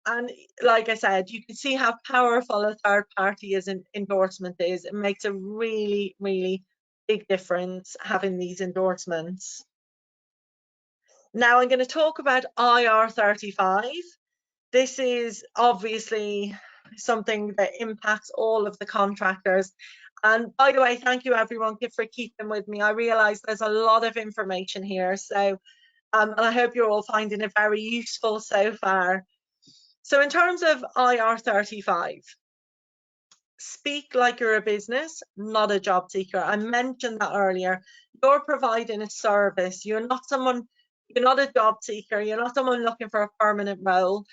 And like I said, you can see how powerful a third party endorsement is. It makes a really, really big difference having these endorsements. Now I'm going to talk about IR35. This is obviously something that impacts all of the contractors. And by the way, thank you everyone for keeping with me. I realize there's a lot of information here. So and I hope you're all finding it very useful so far. So in terms of IR35, speak like you're a business, not a job seeker. I mentioned that earlier. You're providing a service. You're not a job seeker. You're not someone looking for a permanent role.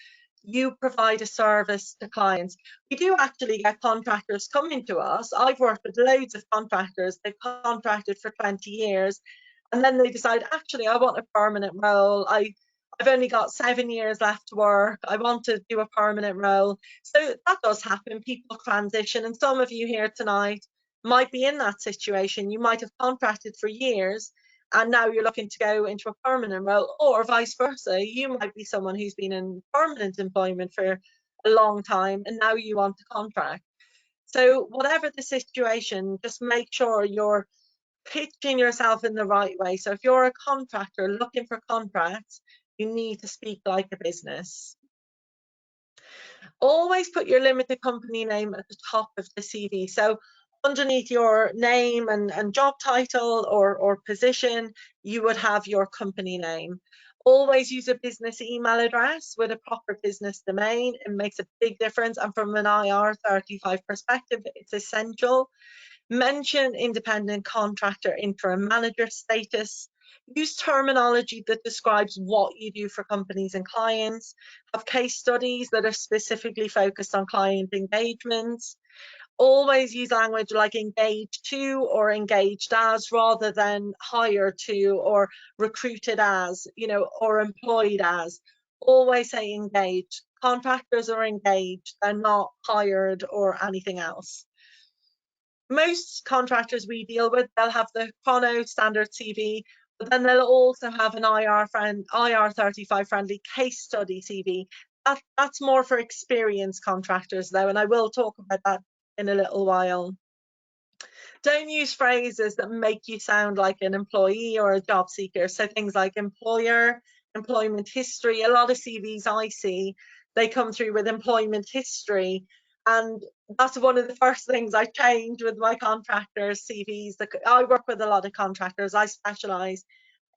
You provide a service to clients. We do actually get contractors coming to us. I've worked with loads of contractors. They've contracted for 20 years. And then they decide, actually, I want a permanent role. I've only got 7 years left to work. I want to do a permanent role. So that does happen. People transition. And some of you here tonight might be in that situation. You might have contracted for years and now you're looking to go into a permanent role, or vice versa. You might be someone who's been in permanent employment for a long time and now you want to contract. So whatever the situation, just make sure you're pitching yourself in the right way. So if you're a contractor looking for contracts, you need to speak like a business. Always put your limited company name at the top of the CV. So underneath your name and job title or position, you would have your company name. Always use a business email address with a proper business domain. It makes a big difference. And from an IR35 perspective, it's essential. Mention independent contractor, interim manager status. Use terminology that describes what you do for companies and clients. Have case studies that are specifically focused on client engagements. Always use language like engaged to or engaged as rather than hired to or recruited as, you know, or employed as. Always say engaged. Contractors are engaged, they're not hired or anything else. Most contractors we deal with, they'll have the Chrono standard CV, but then they'll also have an IR35 friendly case study CV. That's more for experienced contractors though, and I will talk about that in a little while. Don't use phrases that make you sound like an employee or a job seeker. So things like employer, employment history. A lot of CVs I see, they come through with employment history. And that's one of the first things I change with my contractors' CVs. I work with a lot of contractors. I specialize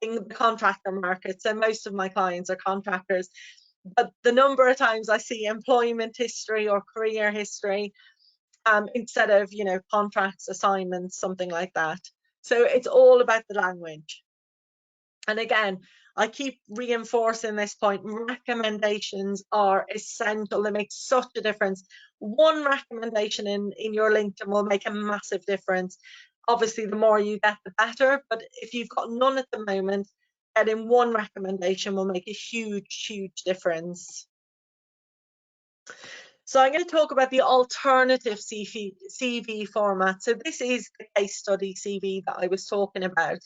in the contractor market. So most of my clients are contractors. But the number of times I see employment history or career history, instead of, you know, contracts, assignments, something like that. So it's all about the language. And again, I keep reinforcing this point. Recommendations are essential. They make such a difference. One recommendation in your LinkedIn will make a massive difference. Obviously, the more you get, the better. But if you've got none at the moment, getting one recommendation will make a huge, huge difference. So I'm going to talk about the alternative CV format. So this is the case study CV that I was talking about.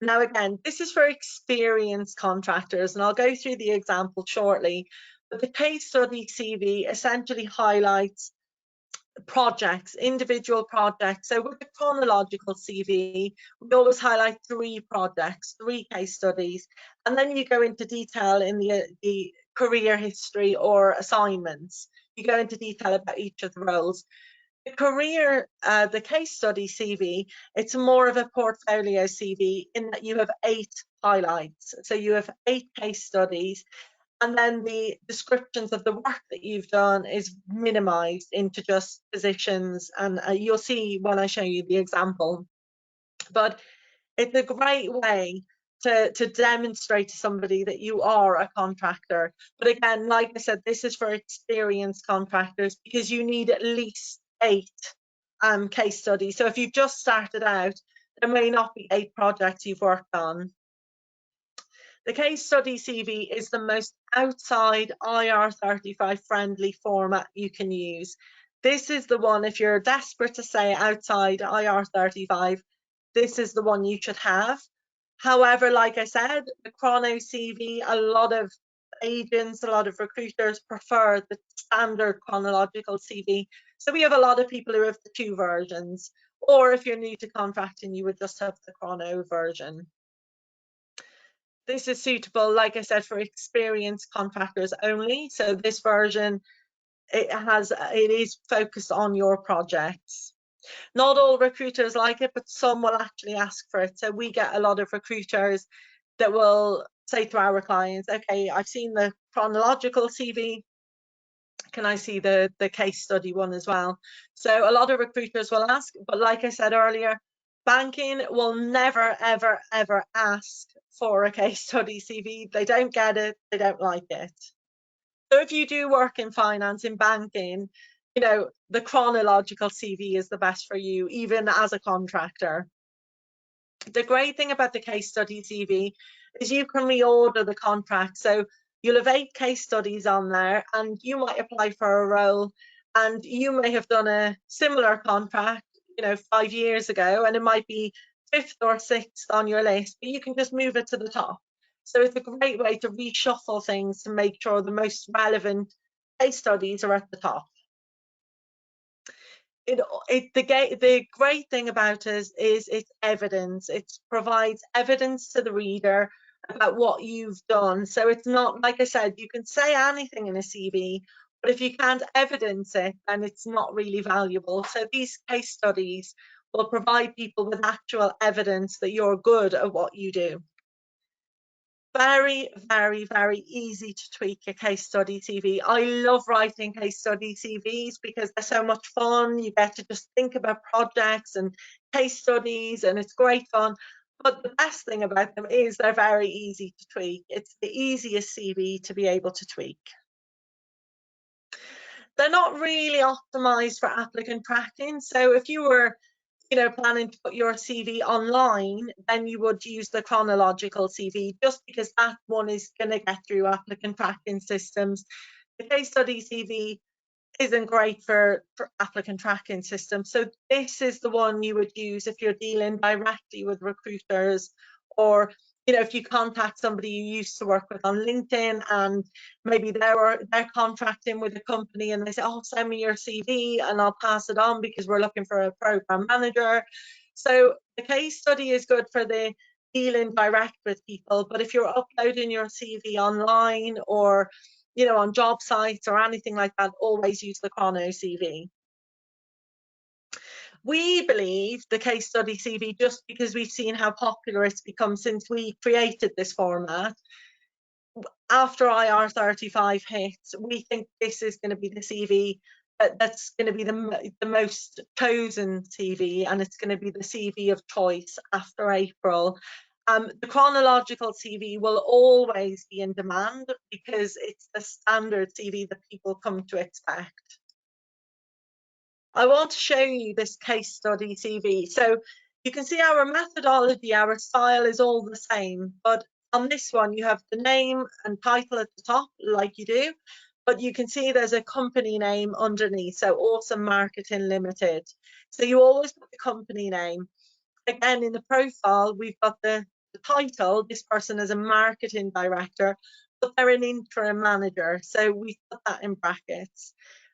Now, again, this is for experienced contractors, and I'll go through the example shortly. But the case study CV essentially highlights projects, individual projects. So with the chronological CV, we always highlight 3 projects, 3 case studies, and then you go into detail in the career history or assignments. You go into detail about each of the roles. The case study CV, it's more of a portfolio CV in that you have 8 highlights. So you have 8 case studies, and then the descriptions of the work that you've done is minimized into just positions, and you'll see when I show you the example. But it's a great way to demonstrate to somebody that you are a contractor. But again, like I said, this is for experienced contractors because you need at least 8 case studies. So if you've just started out, there may not be 8 projects you've worked on. The case study CV is the most outside IR35 friendly format you can use. This is the one, if you're desperate to stay outside IR35, this is the one you should have. However, like I said, the chrono CV, a lot of agents, a lot of recruiters prefer the standard chronological CV. So we have a lot of people who have the 2 versions. Or if you're new to contracting, you would just have the chrono version. This is suitable, like I said, for experienced contractors only. So this version, it is focused on your projects. Not all recruiters like it, but some will actually ask for it. So we get a lot of recruiters that will say to our clients, okay, I've seen the chronological CV. Can I see the case study one as well? So a lot of recruiters will ask, but like I said earlier, banking will never, ever, ever ask for a case study CV. They don't get it, they don't like it. So if you do work in finance, in banking, you know, the chronological CV is the best for you, even as a contractor. The great thing about the case study CV is you can reorder the contract. So you'll have 8 case studies on there, and you might apply for a role, and you may have done a similar contract, you know, 5 years ago, and it might be 5th or 6th on your list, but you can just move it to the top. So it's a great way to reshuffle things to make sure the most relevant case studies are at the top. The great thing about it is it's evidence. It provides evidence to the reader about what you've done. So it's not, like I said, you can say anything in a CV, but if you can't evidence it, then it's not really valuable. So these case studies will provide people with actual evidence that you're good at what you do. Very, very, very easy to tweak a case study CV. I love writing case study CVs because they're so much fun. You get to just think about projects and case studies, and it's great fun. But the best thing about them is they're very easy to tweak. It's the easiest CV to be able to tweak. They're not really optimized for applicant tracking. So if you were planning to put your CV online, then you would use the chronological CV just because that one is going to get through applicant tracking systems. The case study CV isn't great for applicant tracking systems. So this is the one you would use if you're dealing directly with recruiters, or if you contact somebody you used to work with on LinkedIn and maybe they're contracting with a company and they say, oh, send me your CV and I'll pass it on because we're looking for a program manager. So the case study is good for the dealing direct with people, but if you're uploading your CV online or on job sites or anything like that, always use the chrono CV. We believe the case study CV, just because we've seen how popular it's become since we created this format, after IR35 hits, we think this is going to be the CV that's going to be the most chosen CV, and it's going to be the CV of choice after April. The chronological CV will always be in demand because it's the standard CV that people come to expect. I want to show you this case study CV. So you can see our methodology, our style is all the same, but on this one you have the name and title at the top like you do, but you can see there's a company name underneath, so Awesome Marketing Limited. So you always put the company name. Again, in the profile, we've got the title, this person is a marketing director, but they're an interim manager, so we put that in brackets.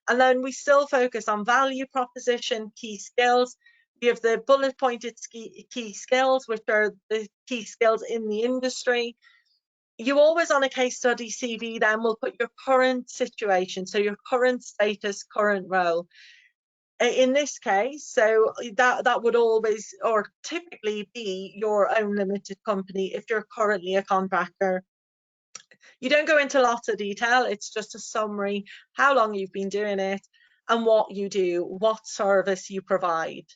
And then we still focus on value proposition, key skills. We have the bullet pointed key skills, which are the key skills in the industry. You always, on a case study CV, then will put your current situation, so your current status, current role. In this case, so that would always or typically be your own limited company if you're currently a contractor. You don't go into lots of detail, it's just a summary, how long you've been doing it and what you do, what service you provide.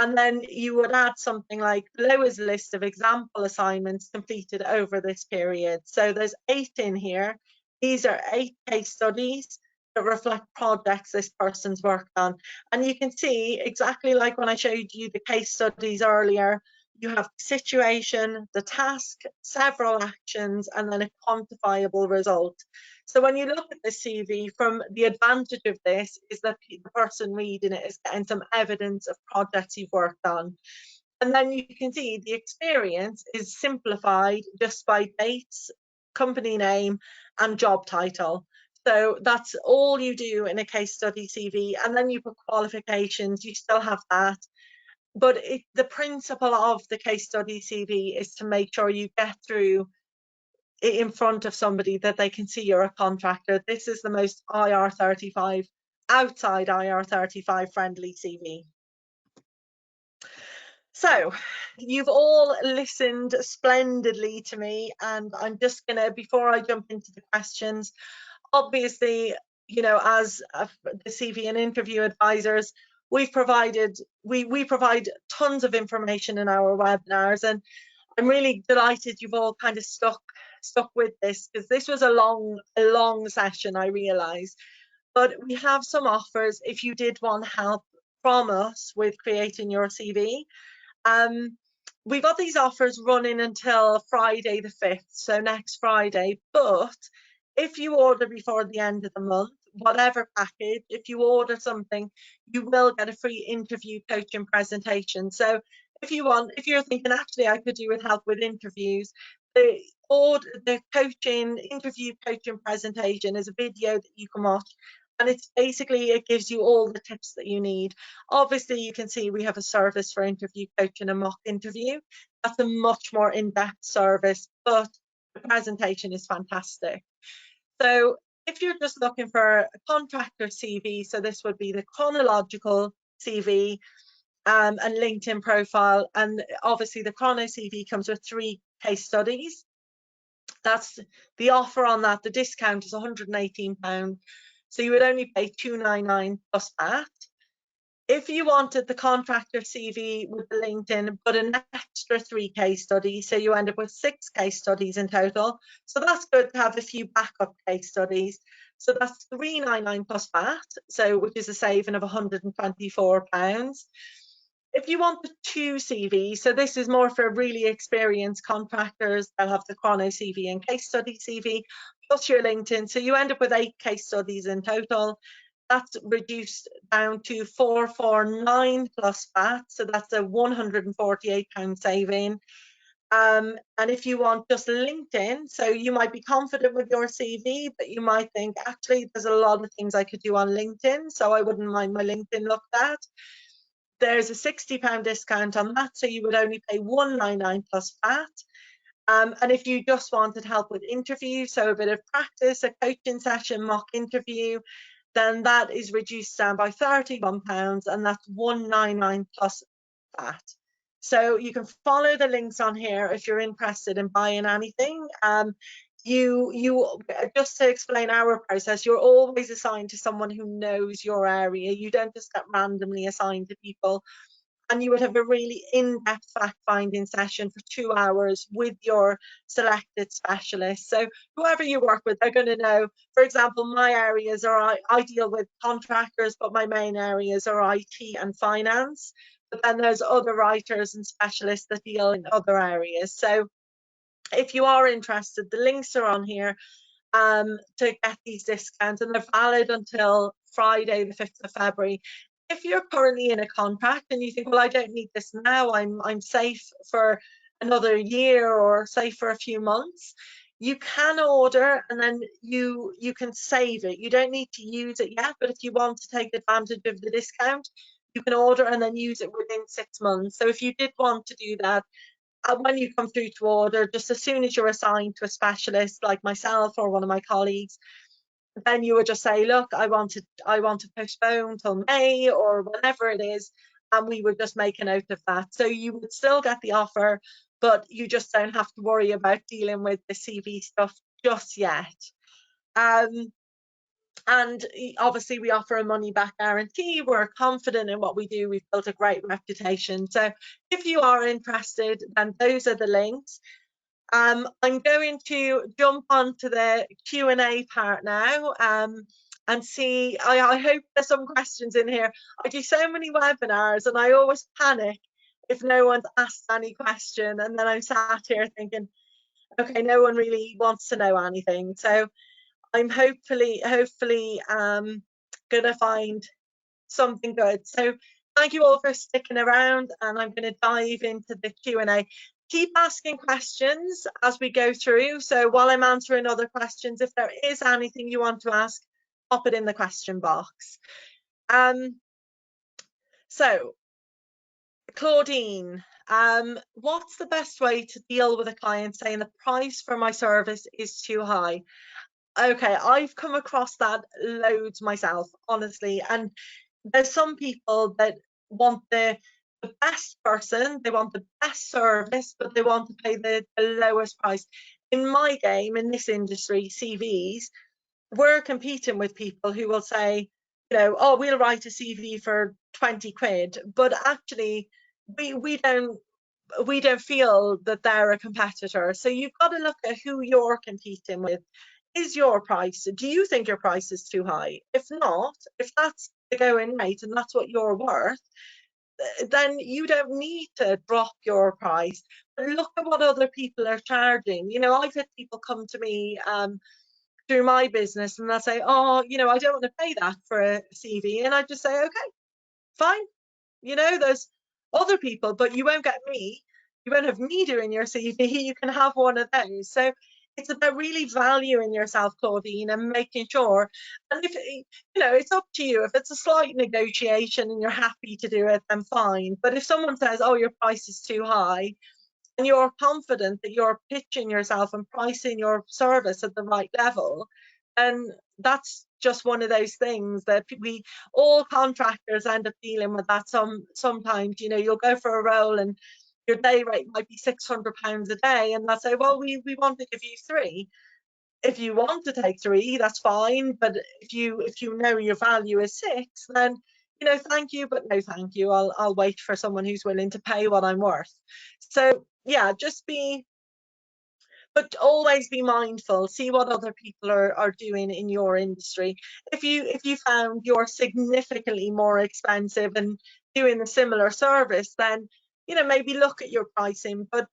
And then you would add something like, below is a list of example assignments completed over this period. So there's 8 in here. These are 8 case studies that reflect projects this person's worked on. And you can see exactly like when I showed you the case studies earlier, you have the situation, the task, several actions, and then a quantifiable result. So when you look at the CV, from the advantage of this is that the person reading it is getting some evidence of projects you've worked on. And then you can see the experience is simplified just by dates, company name, and job title. So that's all you do in a case study CV. And then you put qualifications, you still have that. But the principle of the case study CV is to make sure you get through in front of somebody that they can see you're a contractor. This is the most IR35, outside IR35 friendly CV. So you've all listened splendidly to me, and I'm just gonna, before I jump into the questions, obviously, you know, as the CV and interview advisors, we provide tons of information in our webinars, and I'm really delighted you've all kind of stuck with this, because this was a long session, I realise. But we have some offers if you did want help from us with creating your CV. We've got these offers running until Friday the 5th, so next Friday. But if you order before the end of the month, whatever package, if you order something, you will get a free interview coaching presentation. So if you're thinking, actually, I could do with help with interviews, the interview coaching presentation is a video that you can watch, and it's basically, it gives you all the tips that you need. Obviously, you can see we have a service for interview coaching and mock interview. That's a much more in-depth service, but the presentation is fantastic. So if you're just looking for a contractor CV, so this would be the chronological CV and LinkedIn profile, and obviously the chrono CV comes with 3 case studies. That's the offer on that. The discount is £118, so you would only pay £299 plus VAT. If you wanted the contractor CV with the LinkedIn, but an extra 3 case studies, so you end up with 6 case studies in total. So that's good to have a few backup case studies. So that's £399 plus VAT, so which is a saving of £124. If you want the 2 CVs, so this is more for really experienced contractors, they'll have the chrono CV and case study CV, plus your LinkedIn. So you end up with 8 case studies in total. That's reduced down to £449 plus VAT, so that's a £148 saving. And if you want just LinkedIn, so you might be confident with your CV, but you might think, actually, there's a lot of things I could do on LinkedIn, so I wouldn't mind my LinkedIn looked at. There's a £60 discount on that, so you would only pay £199 plus VAT. And if you just wanted help with interviews, so a bit of practice, a coaching session, mock interview, then that is reduced down by £31, and that's £199 plus VAT. So you can follow the links on here if you're interested in buying anything. You just to explain our process, you're always assigned to someone who knows your area. You don't just get randomly assigned to people. And you would have a really in-depth fact-finding session for 2 hours with your selected specialist. So whoever you work with, they're going to know, for example, my areas are, I deal with contractors, but my main areas are IT and finance. But then there's other writers and specialists that deal in other areas. So if you are interested, the links are on here. to get these discounts, and they're valid until Friday the 5th of February. If you're currently in a contract and you think, well, I don't need this now, I'm safe for another year or safe for a few months, you can order and then you can save it. You don't need to use it yet, but if you want to take advantage of the discount, you can order and then use it within 6 months. So if you did want to do that, when you come through to order, just as soon as you're assigned to a specialist like myself or one of my colleagues, then you would just say, look, I want to postpone till May or whatever it is, and we would just make a note of that. So you would still get the offer, but you just don't have to worry about dealing with the CV stuff just yet. And obviously we offer a money back guarantee. We're confident in what we do. We've built a great reputation. So if you are interested, then those are the links. I'm going to jump onto the Q&A part now and see, I hope there's some questions in here. I do so many webinars and I always panic if no one's asked any question, and then I'm sat here thinking, okay, no one really wants to know anything. So I'm hopefully gonna find something good. So thank you all for sticking around, and I'm going to dive into the Q&A. Keep asking questions as we go through. So while I'm answering other questions, if there is anything you want to ask, pop it in the question box. So Claudine, what's the best way to deal with a client saying the price for my service is too high? Okay, I've come across that loads myself, honestly. And there's some people that want the best person, they want the best service, but they want to pay the lowest price. In my game, in this industry, CVs, we're competing with people who will say, you know, oh, we'll write a CV for 20 quid, but actually we don't feel that they're a competitor. So you've got to look at who you're competing with. Is your price, do you think your price is too high? If not, if that's the going rate and that's what you're worth, then you don't need to drop your price. But look at what other people are charging. You know, I've had people come to me through my business and they'll say, oh, you know, I don't want to pay that for a CV. And I just say, okay, fine. You know, there's other people, but you won't get me. You won't have me doing your CV. You can have one of those. So it's about really valuing yourself, Claudine, and making sure. And if, you know, it's up to you. If it's a slight negotiation and you're happy to do it, then fine. But if someone says, oh, your price is too high, and you're confident that you're pitching yourself and pricing your service at the right level, and that's just one of those things that we all contractors end up dealing with. That sometimes, you know, you'll go for a role and your day rate might be £600 a day, and they'll say, well, we want to give you 3. If you want to take 3, that's fine, but if you know your value is 6, then, you know, thank you, but no thank you. I'll wait for someone who's willing to pay what I'm worth. So yeah, but always be mindful, see what other people are doing in your industry. If you found you're significantly more expensive and doing a similar service, then, you know, maybe look at your pricing. But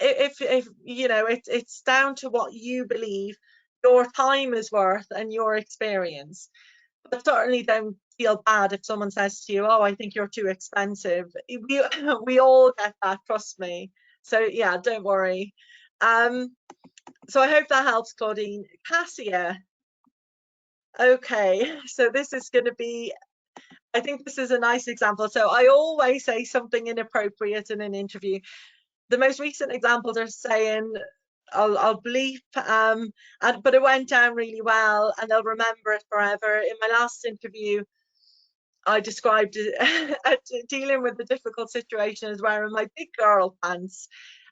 if you know, it's down to what you believe your time is worth and your experience. But certainly don't feel bad if someone says to you, oh, I think you're too expensive. We all get that, trust me. So yeah, don't worry. So I hope that helps, Claudine. Cassia. Okay, so this is going to be, I think this is a nice example. So I always say something inappropriate in an interview. The most recent examples are saying, I'll bleep, but it went down really well and they'll remember it forever. In my last interview, I described dealing with the difficult situation as wearing my big girl pants.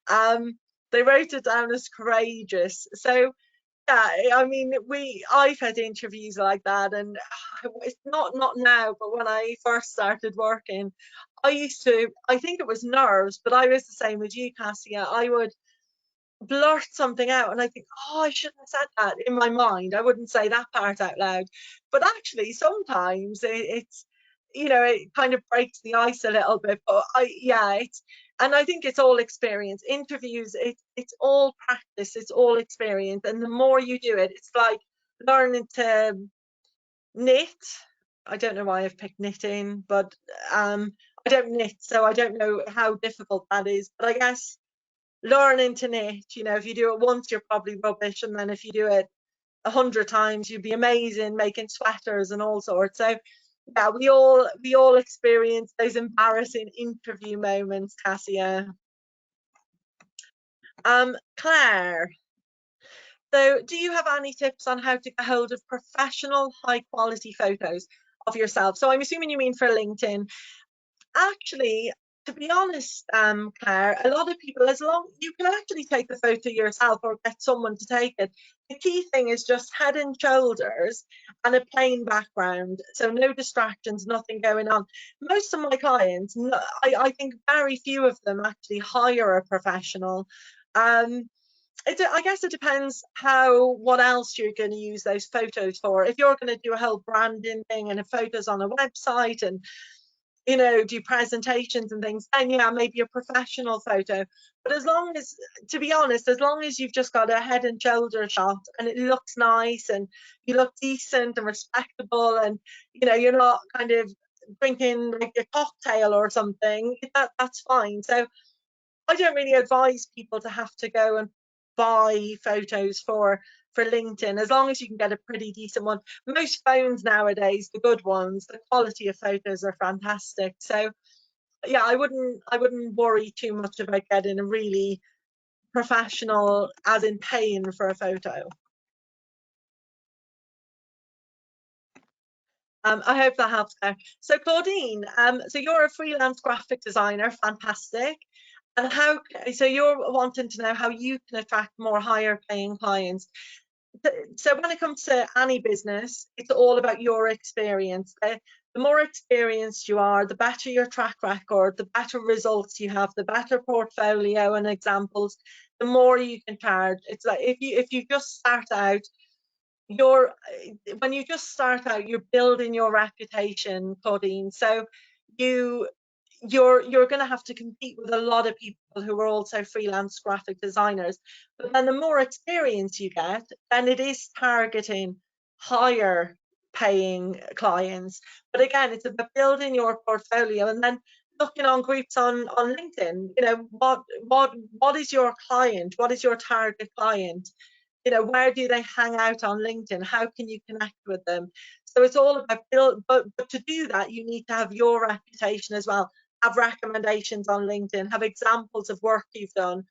They wrote it down as courageous. So yeah, I mean, I've had interviews like that, and it's not now, but when I first started working, I think it was nerves, but I was the same as you, Cassia. I would blurt something out and I think, oh, I shouldn't have said that. In my mind, I wouldn't say that part out loud, but actually sometimes you know, it kind of breaks the ice a little bit. But and I think it's all experience. Interviews, it's all practice, it's all experience. And the more you do it, it's like learning to knit. I don't know why I've picked knitting, but I don't knit, so I don't know how difficult that is. But I guess learning to knit, you know, if you do it once, you're probably rubbish, and then if you do it 100 times, you'd be amazing making sweaters and all sorts. So yeah, we all experience those embarrassing interview moments, Cassia. Claire, so do you have any tips on how to get hold of professional, high quality photos of yourself? So I'm assuming you mean for LinkedIn. Actually, to be honest, Claire, a lot of people, as long you can actually take the photo yourself or get someone to take it. The key thing is just head and shoulders and a plain background, so no distractions, nothing going on. Most of my clients, I think very few of them actually hire a professional. I guess it depends what else you're going to use those photos for. If you're going to do a whole branding thing and photos on a website and, you know, do presentations and things, then yeah, maybe a professional photo. But as long as, to be honest, as long as you've just got a head and shoulder shot and it looks nice and you look decent and respectable, and you know, you're not kind of drinking like a cocktail or something, that's fine. So I don't really advise people to have to go and buy photos for LinkedIn, as long as you can get a pretty decent one. Most phones nowadays, the good ones, the quality of photos are fantastic. So yeah, I wouldn't worry too much about getting a really professional, as in paying for a photo. I hope that helps there. So Claudine, so you're a freelance graphic designer, fantastic. And so you're wanting to know how you can attract more higher paying clients. So when it comes to any business, it's all about your experience. The more experienced you are, the better your track record, the better results you have, the better portfolio and examples, the more you can charge. It's like if you just start out, when you just start out, you're building your reputation, Claudine. So you're going to have to compete with a lot of people who are also freelance graphic designers. But then the more experience you get, then it is targeting higher paying clients. But again, it's about building your portfolio and then looking on groups on LinkedIn. You know, what is your client? What is your target client? You know, where do they hang out on LinkedIn? How can you connect with them? So it's all about but to do that, you need to have your reputation as well. Have recommendations on LinkedIn, have examples of work you've done,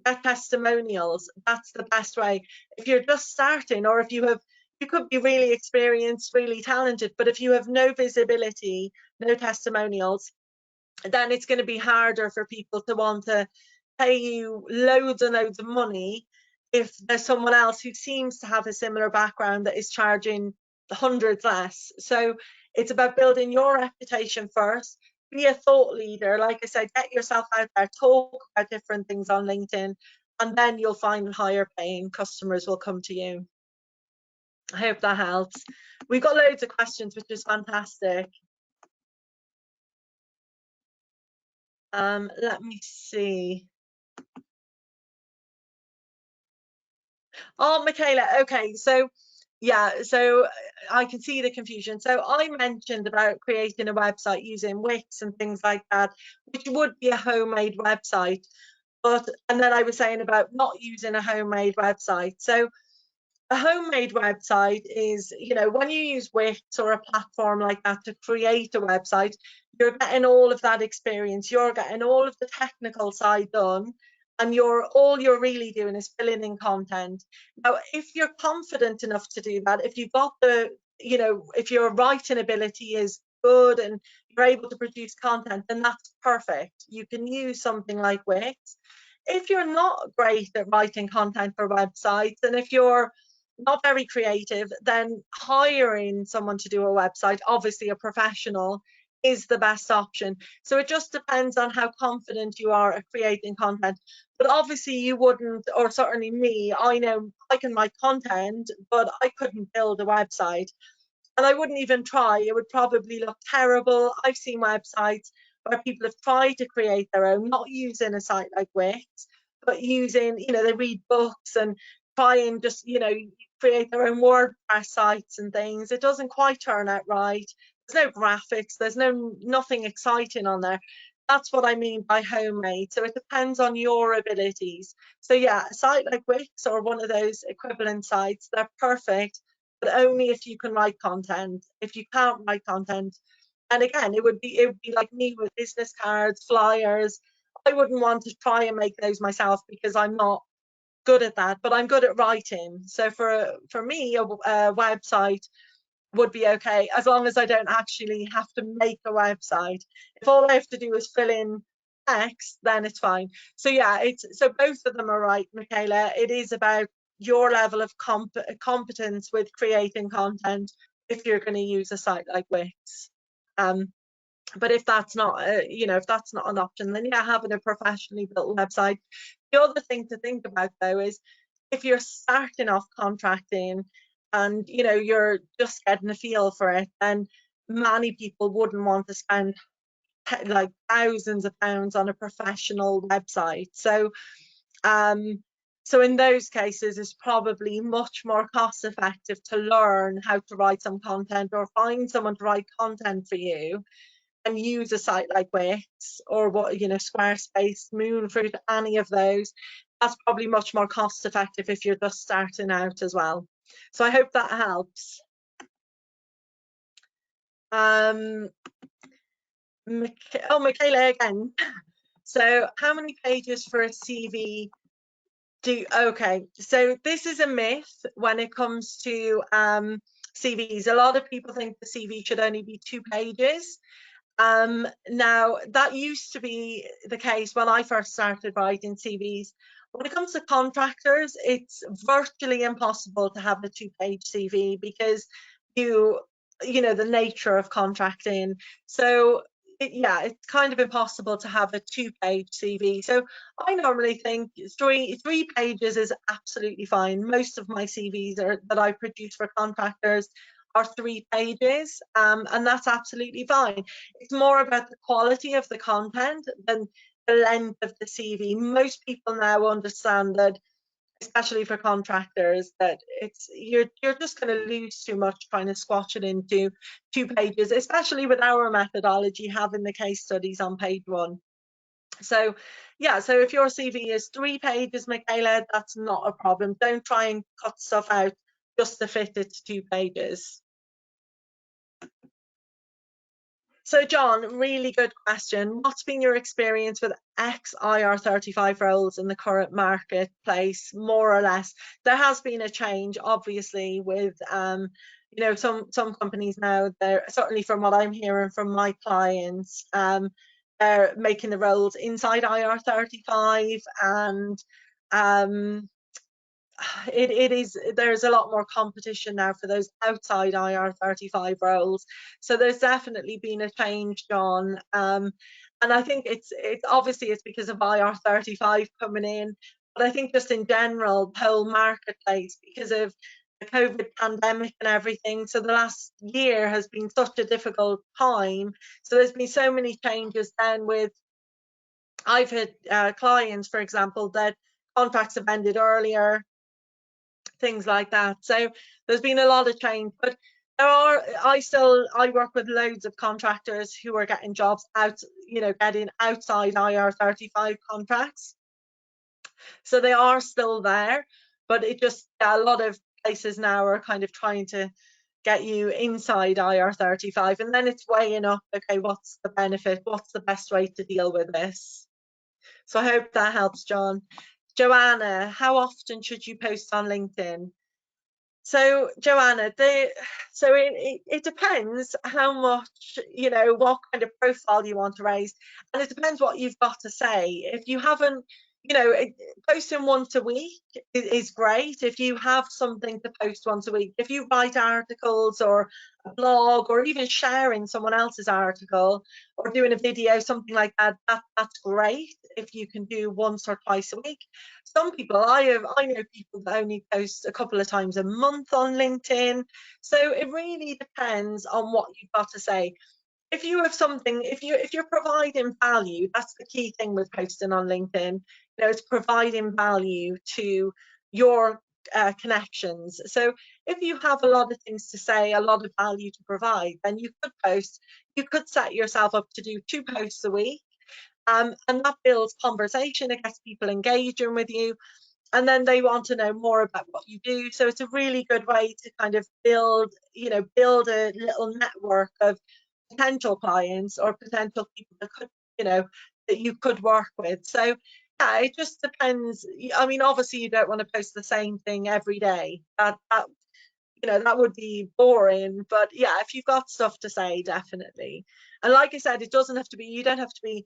get testimonials. That's the best way. If you're just starting, or if you could be really experienced, really talented, but if you have no visibility, no testimonials, then it's going to be harder for people to want to pay you loads and loads of money if there's someone else who seems to have a similar background that is charging hundreds less. So it's about building your reputation first. Be a thought leader. Like I said, get yourself out there, talk about different things on LinkedIn, and then you'll find higher paying customers will come to you. I hope that helps. We've got loads of questions, which is fantastic. Let me see. Oh, Michaela, okay, so yeah, so I can see the confusion. So I mentioned about creating a website using Wix and things like that, which would be a homemade website. And then I was saying about not using a homemade website. So a homemade website is, you know, when you use Wix or a platform like that to create a website, you're getting all of that experience, you're getting all of the technical side done, and all you're really doing is filling in content. Now, if you're confident enough to do that, if you've got you know, if your writing ability is good and you're able to produce content, then that's perfect. You can use something like Wix. If you're not great at writing content for websites, and if you're not very creative, then hiring someone to do a website, obviously a professional, is the best option. So it just depends on how confident you are at creating content. But obviously you wouldn't, or certainly me, I know I can write content, but I couldn't build a website. And I wouldn't even try. It would probably look terrible. I've seen websites where people have tried to create their own, not using a site like Wix, but using, you know, they read books and try and just, you know, create their own WordPress sites and things. It doesn't quite turn out right. There's no graphics, there's nothing exciting on there. That's what I mean by homemade. So it depends on your abilities. So yeah, a site like Wix or one of those equivalent sites, they're perfect, but only if you can write content. If you can't write content, and again, it would be like me with business cards, flyers. I wouldn't want to try and make those myself because I'm not good at that, but I'm good at writing. So for me, a website would be okay as long as I don't actually have to make a website. If all I have to do is fill in text, then it's fine. So yeah, so both of them are right, Michaela. It is about your level of competence with creating content if you're going to use a site like Wix. But if that's not, you know, if that's not an option, then yeah, having a professionally built website. The other thing to think about though is if you're starting off contracting and you know you're just getting a feel for it, then many people wouldn't want to spend like thousands of pounds on a professional website. So so in those cases it's probably much more cost effective to learn how to write some content or find someone to write content for you and use a site like Wix or what, you know, Squarespace, Moonfruit, any of those. That's probably much more cost effective if you're just starting out as well. So I hope that helps. Oh, Michaela again. So how many pages for a CV okay, so this is a myth when it comes to CVs. A lot of people think the CV should only be 2 pages. Now that used to be the case when I first started writing CVs. When it comes to contractors, it's virtually impossible to have a 2-page CV because you know the nature of contracting. So yeah, it's kind of impossible to have a 2-page CV. So I normally think three pages is absolutely fine. Most of my CVs that I produce for contractors are 3 pages, and that's absolutely fine. It's more about the quality of the content than the length of the CV. Most people now understand that, especially for contractors, that you're just going to lose too much trying to squash it into 2 pages, especially with our methodology having the case studies on page 1. So yeah, so if your CV is 3 pages, Michaela, that's not a problem. Don't try and cut stuff out just to fit it to 2 pages. So John, really good question. What's been your experience with ex-IR35 roles in the current marketplace, more or less? There has been a change, obviously, with you know, some companies now, they're certainly from what I'm hearing from my clients, they're making the roles inside IR35 and there's a lot more competition now for those outside IR35 roles. So there's definitely been a change, John. And I think it's obviously it's because of IR35 coming in, but I think just in general, the whole marketplace, because of the COVID pandemic and everything. So the last year has been such a difficult time. So there's been so many changes then with, I've had clients, for example, that contracts have ended earlier, things like that. So there's been a lot of change, but I work with loads of contractors who are getting jobs out, you know, getting outside IR35 contracts. So they are still there, but it just, a lot of places now are kind of trying to get you inside IR35, and then it's weighing up, okay, what's the benefit? What's the best way to deal with this? So I hope that helps, John. Joanna, how often should you post on LinkedIn? So Joanna, it depends how much, you know, what kind of profile you want to raise, and it depends what you've got to say. If you haven't you know, posting once a week is great. If you have something to post once a week, if you write articles or a blog, or even sharing someone else's article or doing a video, something like that, that's great if you can do once or twice a week. Some people, I know people that only post a couple of times a month on LinkedIn. So it really depends on what you've got to say. If you have something, if you're providing value, that's the key thing with posting on LinkedIn. You know, it's providing value to your connections. So if you have a lot of things to say, a lot of value to provide, then you could post. You could set yourself up to do 2 posts a week, and that builds conversation. It gets people engaging with you, and then they want to know more about what you do. So it's a really good way to kind of build a little network of potential clients or potential people that could, that you could work with. So yeah, it just depends. I mean, obviously you don't want to post the same thing every day. That would be boring. But yeah, if you've got stuff to say, definitely. And like I said, it doesn't have to be, you don't have to be,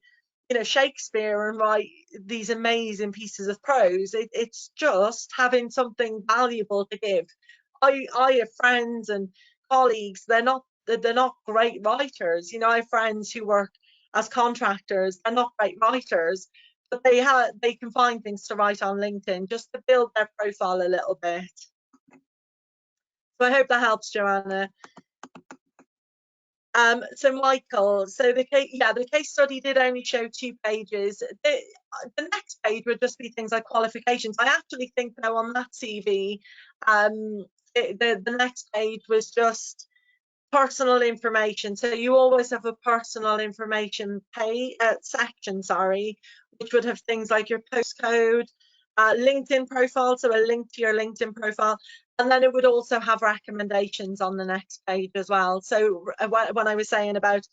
Shakespeare and write these amazing pieces of prose. It's just having something valuable to give. I have friends and colleagues, they're not great writers. I have friends who work as contractors, they're not great writers, but they can find things to write on LinkedIn just to build their profile a little bit. So I hope that helps, Joanna. So Michael, the case study did only show 2 pages. The next page would just be things like qualifications. I actually think though on that CV, the next page was just personal information. So you always have a personal information section, which would have things like your postcode, LinkedIn profile, so a link to your LinkedIn profile, and then it would also have recommendations on the next page as well. So when I was saying about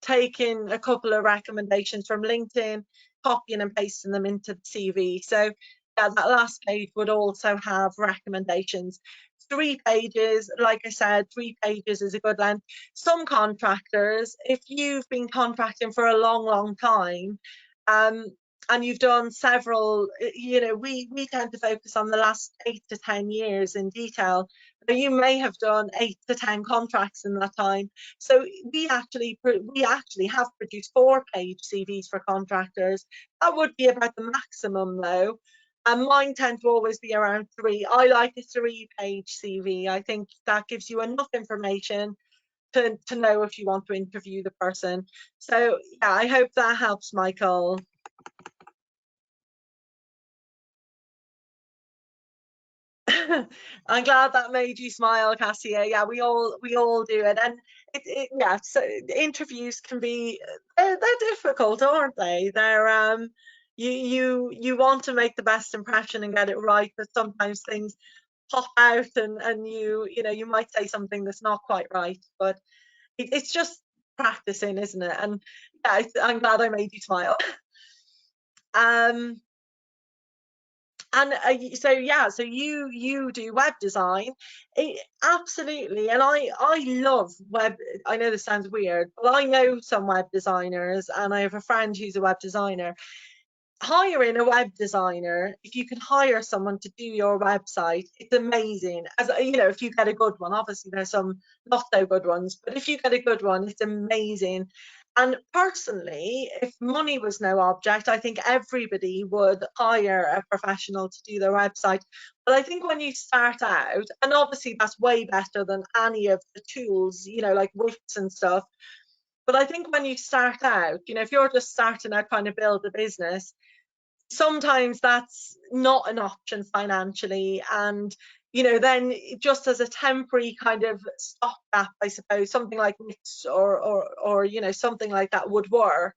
taking a couple of recommendations from LinkedIn, copying and pasting them into the CV. So yeah, that last page would also have recommendations. 3 pages, like I said, 3 pages is a good length. Some contractors, if you've been contracting for a long time, and you've done several, we tend to focus on the last 8 to 10 years in detail. You may have done 8 to 10 contracts in that time. So we actually have produced 4-page CVs for contractors. That would be about the maximum though. And mine tend to always be around 3. I like a 3-page CV. I think that gives you enough information to know if you want to interview the person. So yeah, I hope that helps, Michael. I'm glad that made you smile, Cassia. Yeah, we all do it, and yeah. So interviews can be they're difficult, aren't they? They're you want to make the best impression and get it right, but sometimes things pop out, and you might say something that's not quite right, but it's just practicing, isn't it? And yeah, I'm glad I made you smile. And so you do web design. Absolutely. And I love web. I know this sounds weird, but I know some web designers, and I have a friend who's a web designer. Hiring a web designer, if you can hire someone to do your website, it's amazing. As if you get a good one, obviously there's some not so good ones, but if you get a good one, it's amazing. And personally, if money was no object, I think everybody would hire a professional to do their website. But I think when you start out, and obviously that's way better than any of the tools, like Wix and stuff. But I think when you start out, if you're just starting out trying to build a business, sometimes that's not an option financially. And then just as a temporary kind of stopgap, I suppose, something like Wix or something like that would work.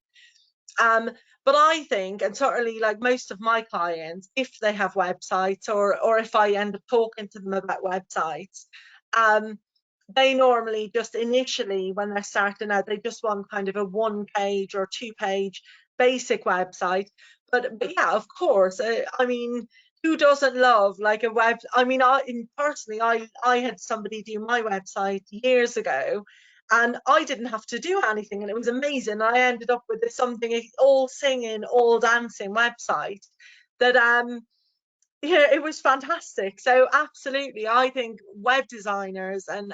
But I think, and certainly like most of my clients, if they have websites, or if I end up talking to them about websites, they normally just initially, when they're starting out, they just want kind of a 1-page or 2-page basic website. But yeah, of course, I mean, who doesn't love like a web? I mean, personally, I had somebody do my website years ago, and I didn't have to do anything, and it was amazing. I ended up with something all singing, all dancing website that yeah, it was fantastic. So absolutely, I think web designers and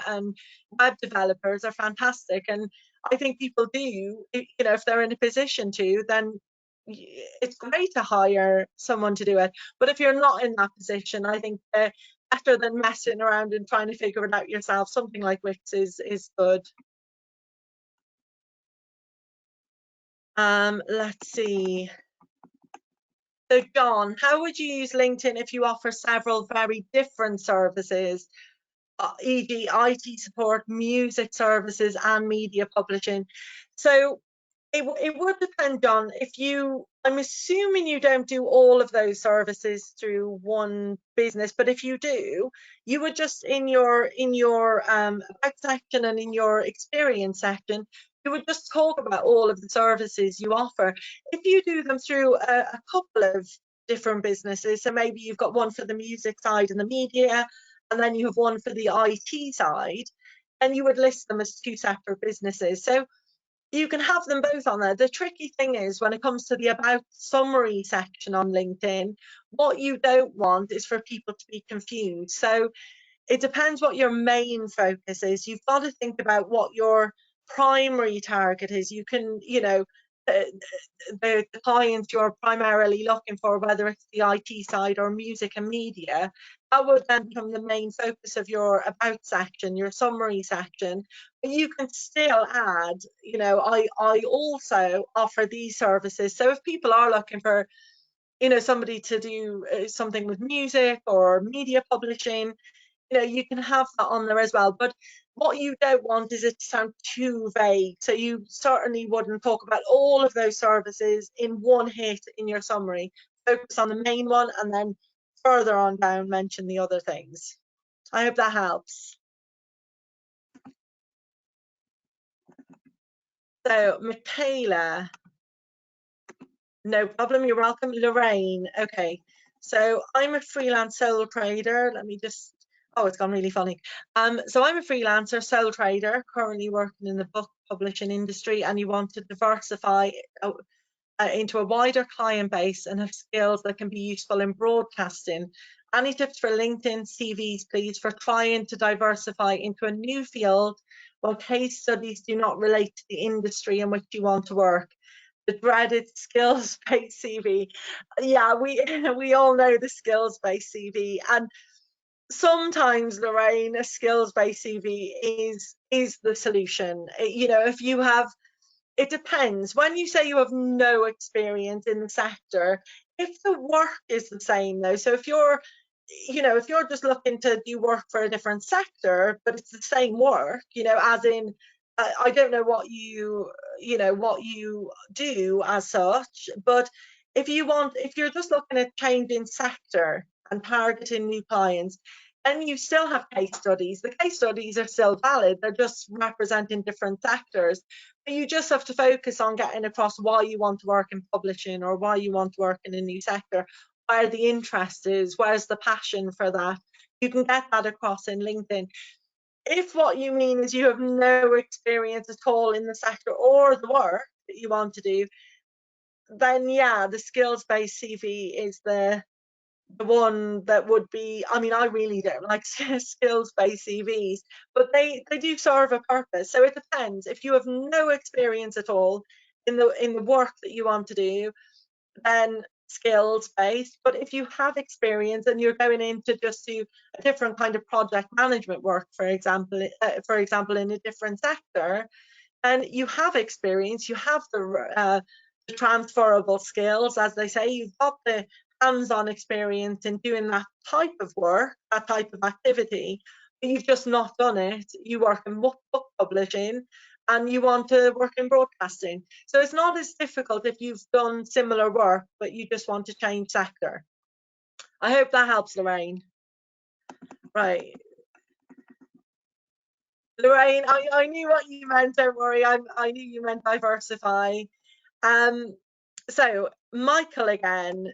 web developers are fantastic, and I think people do, you know, if they're in a position to, then it's great to hire someone to do it. But if you're not in that position, I think better than messing around and trying to figure it out yourself, something like Wix is good. Let's see. So John, how would you use LinkedIn if you offer several very different services, e.g. IT support, music services and media publishing? So it would depend on if you, I'm assuming you don't do all of those services through one business, but if you do, you would just in your about section and in your experience section, you would just talk about all of the services you offer. If you do them through a couple of different businesses, so maybe you've got one for the music side and the media, and then you have one for the IT side, and you would list them as two separate businesses. So you can have them both on there. The tricky thing is when it comes to the about summary section on LinkedIn, what you don't want is for people to be confused. So it depends what your main focus is. You've got to think about what your primary target is. You can, you know, the clients you're primarily looking for, whether it's the IT side or music and media, that would then become the main focus of your about section, your summary section. But you can still add, you know, I also offer these services. So if people are looking for, you know, somebody to do something with music or media publishing, you know, you can have that on there as well. But what you don't want is it to sound too vague. So you certainly wouldn't talk about all of those services in one hit in your summary. Focus on the main one and then further on down mention the other things. I hope that helps. So Michaela, no problem, you're welcome. Lorraine, okay. So I'm a freelance sole trader. Let me just, oh, it's gone really funny. So I'm a freelancer sole trader, currently working in the book publishing industry, and you want to diversify into a wider client base and have skills that can be useful in broadcasting. Any tips for LinkedIn CVs, please, for trying to diversify into a new field while case studies do not relate to the industry in which you want to work? The dreaded skills-based CV. Yeah, we all know the skills-based CV, and sometimes, Lorraine, a skills-based CV is the solution. You know, if you have, it depends. When you say you have no experience in the sector, if the work is the same though, so if you're, you know, if you're just looking to do work for a different sector, but it's the same work, you know, as in, I don't know what you know, what you do as such, but if you want, if you're just looking at changing sector and targeting new clients, then you still have case studies. The case studies are still valid. They're just representing different sectors. But you just have to focus on getting across why you want to work in publishing or why you want to work in a new sector, where the interest is, where's the passion for that. You can get that across in LinkedIn. If what you mean is you have no experience at all in the sector or the work that you want to do, then yeah, the skills-based CV is the one that would be, I mean, I really don't like skills-based CVs, but they do serve a purpose. So it depends. If you have no experience at all in the work that you want to do, then skills-based. But if you have experience and you're going in to just do a different kind of project management work, for example, in a different sector, and you have experience, you have the transferable skills, as they say, you've got the hands-on experience in doing that type of work, that type of activity, but you've just not done it. You work in book publishing and you want to work in broadcasting. So it's not as difficult if you've done similar work, but you just want to change sector. I hope that helps, Lorraine. Right. Lorraine, I knew what you meant, don't worry. I knew you meant diversify. So Michael again,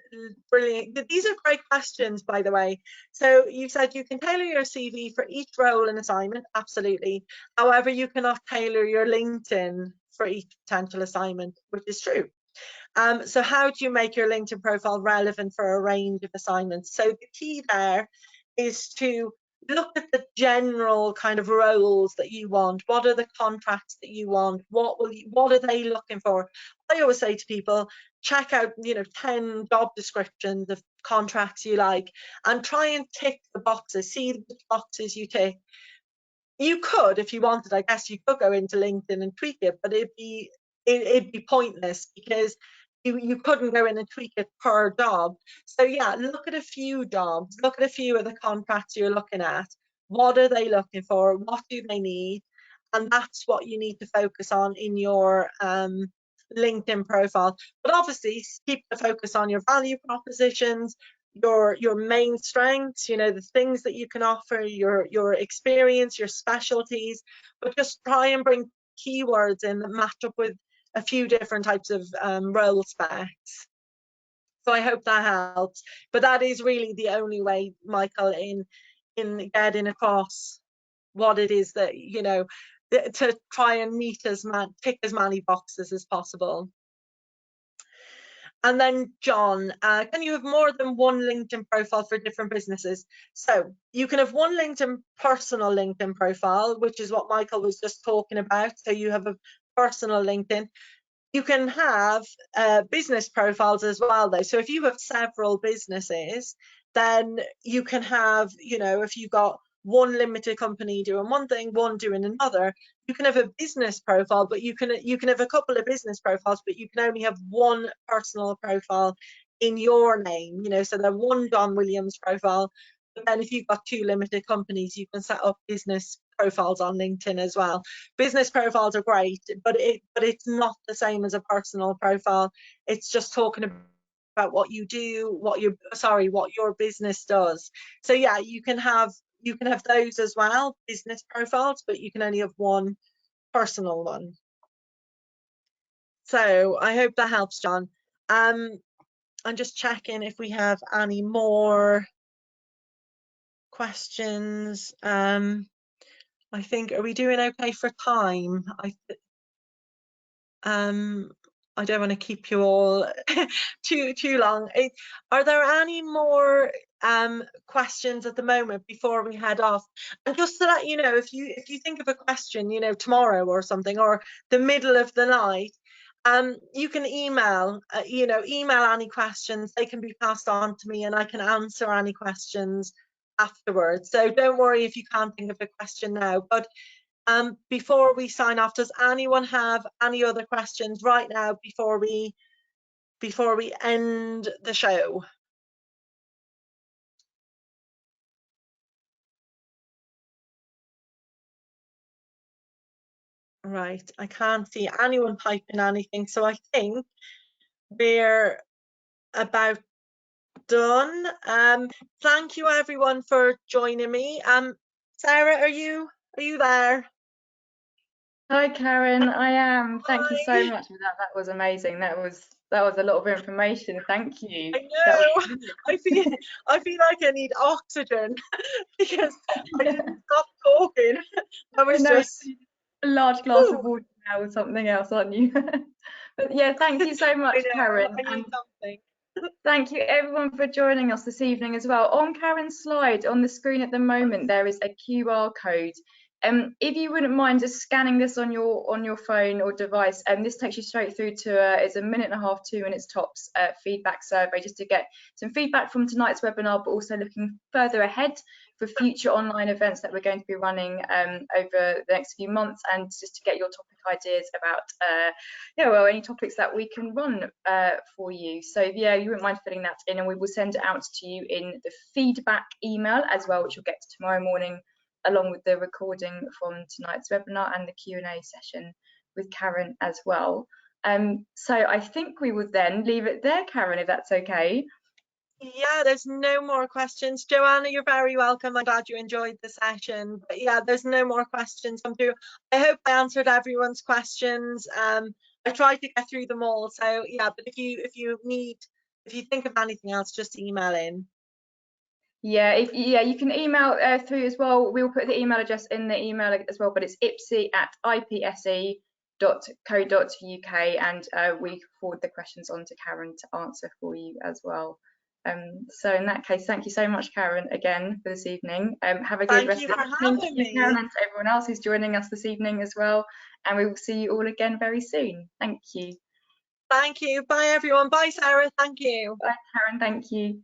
brilliant. These are great questions, by the way. So you said you can tailor your CV for each role and assignment, absolutely. However, you cannot tailor your LinkedIn for each potential assignment, which is true. So how do you make your LinkedIn profile relevant for a range of assignments? So the key there is to look at the general kind of roles that you want. What are the contracts that you want? What are they looking for? I always say to people, check out, 10 job descriptions of contracts you like, and try and tick the boxes, see the boxes you tick. You could, if you wanted, I guess you could go into LinkedIn and tweak it, but it'd be pointless, because you couldn't go in and tweak it per job. So yeah, look at a few jobs, look at a few of the contracts you're looking at. What are they looking for? What do they need? And that's what you need to focus on in your LinkedIn profile. But obviously keep the focus on your value propositions, your main strengths, the things that you can offer, your experience, your specialties, but just try and bring keywords in that match up with a few different types of role specs. So I hope that helps. But that is really the only way, Michael, in getting across what it is that, to try and tick as many boxes as possible. And then John, can you have more than one LinkedIn profile for different businesses? So you can have one personal LinkedIn profile, which is what Michael was just talking about. So you have a personal LinkedIn. You can have business profiles as well, though. So if you have several businesses, then you can have, if you've got one limited company doing one thing, one doing another, you can have a business profile, but you can have a couple of business profiles, but you can only have one personal profile in your name, so the one John Williams profile. But then if you've got two limited companies, you can set up business profiles on LinkedIn as well. Business profiles are great, but it's not the same as a personal profile. It's just talking about what you do, what your business does. So yeah, you can have those as well, business profiles, but you can only have one personal one. So I hope that helps, John. I'm just checking if we have any more questions. I think, are we doing okay for time? I don't want to keep you all too long. Are there any more questions at the moment before we head off? And just to let you know, if you think of a question, tomorrow or something, or the middle of the night, you can email any questions. They can be passed on to me, and I can answer any questions afterwards. So don't worry if you can't think of a question now. But before we sign off, does anyone have any other questions right now before we end the show? Right, I can't see anyone typing anything, so I think we're about done. Thank you everyone for joining me. Sarah, are you there? Hi Karen, I am. Thank you so much for that. That was amazing. That was a lot of information. Thank you. I know. I feel like I need oxygen because I didn't stop talking. I was just a large glass of water now or something else, aren't you? But yeah, thank you so much, Karen. I need something. Thank you everyone for joining us this evening as well. On Karen's slide on the screen at the moment, there is a QR code. If you wouldn't mind just scanning this on your phone or device, this takes you straight through to it's a 1.5 minutes, 2 minutes tops feedback survey, just to get some feedback from tonight's webinar, but also looking further ahead for future online events that we're going to be running over the next few months, and just to get your topic ideas about any topics that we can run for you. So yeah, you wouldn't mind filling that in, and we will send it out to you in the feedback email as well, which you'll get tomorrow morning, along with the recording from tonight's webinar and the Q&A session with Karen as well. So I think we would then leave it there, Karen, if that's okay. Yeah, there's no more questions. Joanna, you're very welcome. I'm glad you enjoyed the session. But yeah, there's no more questions come through. I hope I answered everyone's questions. I tried to get through them all. So yeah, but if you think of anything else, just email in. Yeah, you can email through as well. We'll put the email address in the email as well, but it's IPSE.org.uk. and we forward the questions on to Karen to answer for you as well. So in that case, thank you so much, Karen, again for this evening. Have a good rest of the evening. Thank you, Karen, and to everyone else who's joining us this evening as well. And we will see you all again very soon. Thank you. Thank you. Bye, everyone. Bye, Sarah. Thank you. Bye, Karen. Thank you.